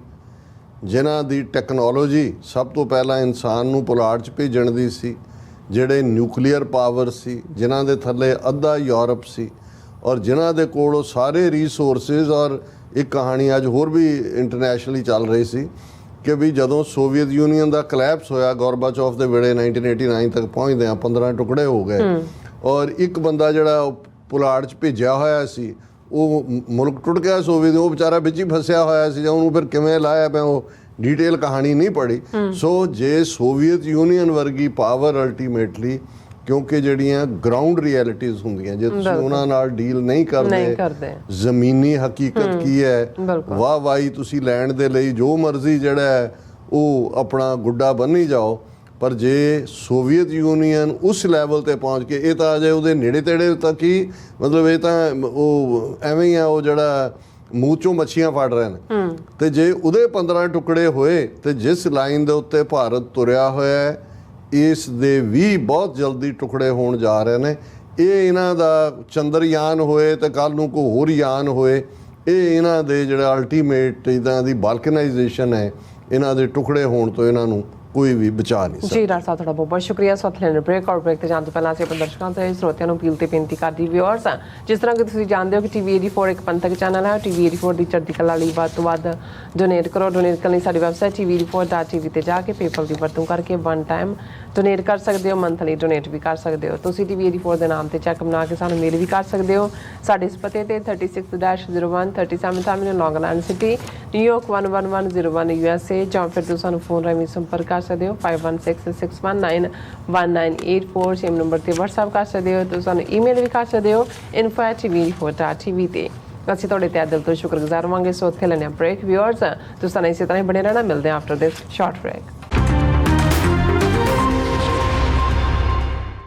ਜਿਨ੍ਹਾਂ ਦੀ ਟੈਕਨੋਲੋਜੀ ਸਭ ਤੋਂ ਪਹਿਲਾਂ ਇਨਸਾਨ ਨੂੰ ਪੁਲਾੜ 'ਚ ਭੇਜਣ ਦੀ ਸੀ, ਜਿਹੜੇ ਨਿਊਕਲੀਅਰ ਪਾਵਰ ਸੀ, ਜਿਨ੍ਹਾਂ ਦੇ ਥੱਲੇ ਅੱਧਾ ਯੂਰਪ ਸੀ, ਔਰ ਜਿਨ੍ਹਾਂ ਦੇ ਕੋਲ ਉਹ ਸਾਰੇ ਰਿਸੋਰਸਿਸ। ਔਰ ਇੱਕ ਕਹਾਣੀ ਅੱਜ ਹੋਰ ਵੀ ਇੰਟਰਨੈਸ਼ਨਲੀ ਚੱਲ ਰਹੀ ਸੀ ਕਿ ਵੀ ਜਦੋਂ ਸੋਵੀਅਤ ਯੂਨੀਅਨ ਦਾ ਕਲੈਪਸ ਹੋਇਆ ਗੋਰਬਾਚੋਵ ਦੇ ਵੇਲੇ 1989 ਤੱਕ ਪਹੁੰਚਦੇ ਆ, 15 ਟੁਕੜੇ ਹੋ ਗਏ, ਔਰ ਇੱਕ ਬੰਦਾ ਜਿਹੜਾ ਪੁਲਾੜ 'ਚ ਭੇਜਿਆ ਹੋਇਆ ਸੀ, ਉਹ ਮੁਲਕ ਟੁੱਟ ਗਿਆ ਸੋਵੀਅਤ, ਉਹ ਵਿਚਾਰਾ ਵਿੱਚ ਹੀ ਫਸਿਆ ਹੋਇਆ ਸੀ, ਜਾਂ ਉਹਨੂੰ ਫਿਰ ਕਿਵੇਂ ਲਾਇਆ ਪਿਆ, ਉਹ ਡਿਟੇਲ ਕਹਾਣੀ ਨਹੀਂ ਪੜ੍ਹੀ। ਸੋ ਜੇ ਸੋਵੀਅਤ ਯੂਨੀਅਨ ਵਰਗੀ ਪਾਵਰ ਅਲਟੀਮੇਟਲੀ, ਕਿਉਂਕਿ ਜਿਹੜੀਆਂ ਗਰਾਊਂਡ ਰਿਐਲਿਟੀਜ਼ ਹੁੰਦੀਆਂ, ਜੇ ਤੁਸੀਂ ਉਹਨਾਂ ਨਾਲ ਡੀਲ ਨਹੀਂ ਕਰਦੇ, ਜ਼ਮੀਨੀ ਹਕੀਕਤ ਕੀ ਹੈ, ਵਾਹ ਵਾਹੀ ਤੁਸੀਂ ਲੈਣ ਦੇ ਲਈ ਜੋ ਮਰਜ਼ੀ ਜਿਹੜਾ ਹੈ ਉਹ ਆਪਣਾ ਗੁੱਡਾ ਬੰਨ੍ਹੀ ਜਾਓ। ਪਰ ਜੇ ਸੋਵੀਅਤ ਯੂਨੀਅਨ ਉਸ ਲੈਵਲ ਤੇ ਪਹੁੰਚ ਕੇ, ਇਹ ਤਾਂ ਅਜੇ ਉਹਦੇ ਨੇੜੇ ਤੇੜੇ ਤੱਕ ਹੀ, ਮਤਲਬ ਇਹ ਤਾਂ ਉਹ ਐਵੇਂ ਹੀ ਆ, ਉਹ ਜਿਹੜਾ ਮੂੰਹ ਚੋਂ ਮੱਛੀਆਂ ਫੜ ਰਹੇ ਨੇ, ਤੇ ਜੇ ਉਹਦੇ 15 ਟੁਕੜੇ ਹੋਏ ਤੇ ਜਿਸ ਲਾਈਨ ਦੇ ਉੱਤੇ ਭਾਰਤ ਤੁਰਿਆ ਹੋਇਆ ਹੈ, ਇਸ ਦੇ ਵੀ ਬਹੁਤ ਜਲਦੀ ਟੁਕੜੇ ਹੋਣ ਜਾ ਰਹੇ ਨੇ। ਇਹ ਇਹਨਾਂ ਦਾ ਚੰਦਰਯਾਨ ਹੋਏ ਤੇ ਕੱਲ੍ਹ ਨੂੰ ਕੋਈ ਹੋਰ ਯਾਨ ਹੋਏ, ਇਹ ਇਹਨਾਂ ਦੇ ਜਿਹੜਾ ਅਲਟੀਮੇਟ ਇਹਨਾਂ ਦੀ ਬਾਲਕਨਾਈਜੇਸ਼ਨ ਹੈ, ਇਹਨਾਂ ਦੇ ਟੁਕੜੇ ਹੋਣ ਤੋਂ ਇਹਨਾਂ ਨੂੰ ਕੋਈ ਵੀ ਬਚਾ ਨਹੀਂ ਸਕਦਾ। ਜੀ ਡਾਕਟਰ ਸਾਹਿਬ, ਤੁਹਾਡਾ ਬਹੁਤ ਬਹੁਤ ਸ਼ੁਕਰੀਆ। ਸੋਥਲੈਂਡ ਬ੍ਰੇਕ ਔਰ ਬ੍ਰੇਕ ਤੇ ਜਾਣ ਤੋਂ ਪਹਿਲਾਂ ਅਸੀਂ ਆਪਣੇ ਦਰਸ਼ਕਾਂ ਤੇ ਸਰੋਤਿਆਂ ਨੂੰ ਅਪੀਲ ਤੇ ਬੇਨਤੀ ਕਰਦੀ, ਵਿਊਅਰਸ, ਜਿਸ ਤਰ੍ਹਾਂ ਕਿ ਤੁਸੀਂ ਜਾਣਦੇ ਹੋ ਕਿ TV 84 ਇੱਕ ਪੰਥਕ ਚੈਨਲ ਹੈ। TV 84 ਦੀ ਚੜ੍ਹਦੀ ਕਲਾ ਲਈ ਵੱਧ ਤੋਂ ਵੱਧ ਡੋਨੇਟ ਕਰੋ। ਡੋਨੇਟ ਕਰਨ ਲਈ ਸਾਡੀ ਵੈਬਸਾਈਟ tv84.tv ਤੇ ਜਾ ਕੇ ਪੇਪਲ ਦੀ ਵਰਤੋਂ ਕਰਕੇ 1 ਟਾਈਮ ਡੋਨੇਟ ਕਰ ਸਕਦੇ ਹੋ, ਮੰਥਲੀ ਡੋਨੇਟ ਵੀ ਕਰ ਸਕਦੇ ਹੋ। ਤੁਸੀਂ TV 84 ਦੇ ਨਾਮ ਤੇ ਚੈੱਕ ਬਣਾ ਕੇ ਸਾਨੂੰ ਮੇਲ ਵੀ ਕਰ ਸਕਦੇ ਹੋ। ਸਾਡੇ ਇਸ ਪਤੇ ਤੇ 36-01 37 ਐਵਨਿਊ, ਲੌਂਗ ਆਈਲੈਂਡ ਸਿਟੀ, ਨਿਊਯਾਰਕ 11101 USA, ਜਾਂ ਫਿਰ ਤੁਸੀਂ ਸਾਨੂੰ ਫੋਨ ਰਾਹੀਂ ਸੰਪਰਕ ਕਰ ਸਕਦੇ ਹੋ 5166191984 ਸੇਮ ਨੰਬਰ ਤੇ WhatsApp ਕਰ ਸਕਦੇ ਹੋ। ਤੁਸੀਂ ਸਾਨੂੰ ਈਮੇਲ ਵੀ ਕਰ ਸਕਦੇ ਹੋ info@tv84.tv ਤੇ। ਅਸੀਂ ਤੁਹਾਡੇ ਤੇ ਦਿਲ ਤੋਂ ਸ਼ੁਕਰਗੁਜ਼ਾਰ ਹੋਵਾਂਗੇ। ਸੋ ਉੱਥੇ ਲੈਣੇ ਬ੍ਰੇਕ। ਵਿਊਅਰਸ, ਤੁਸੀਂ ਸਾਨੂੰ ਇਸੇ ਤਰ੍ਹਾਂ ਹੀ ਬਣੇ ਰਹਿਣਾ। ਮਿਲਦੇ ਹਾਂ ਆਫਟਰ ਦਿਸ ਸ਼ਾਰਟ ਬ੍ਰੇਕ।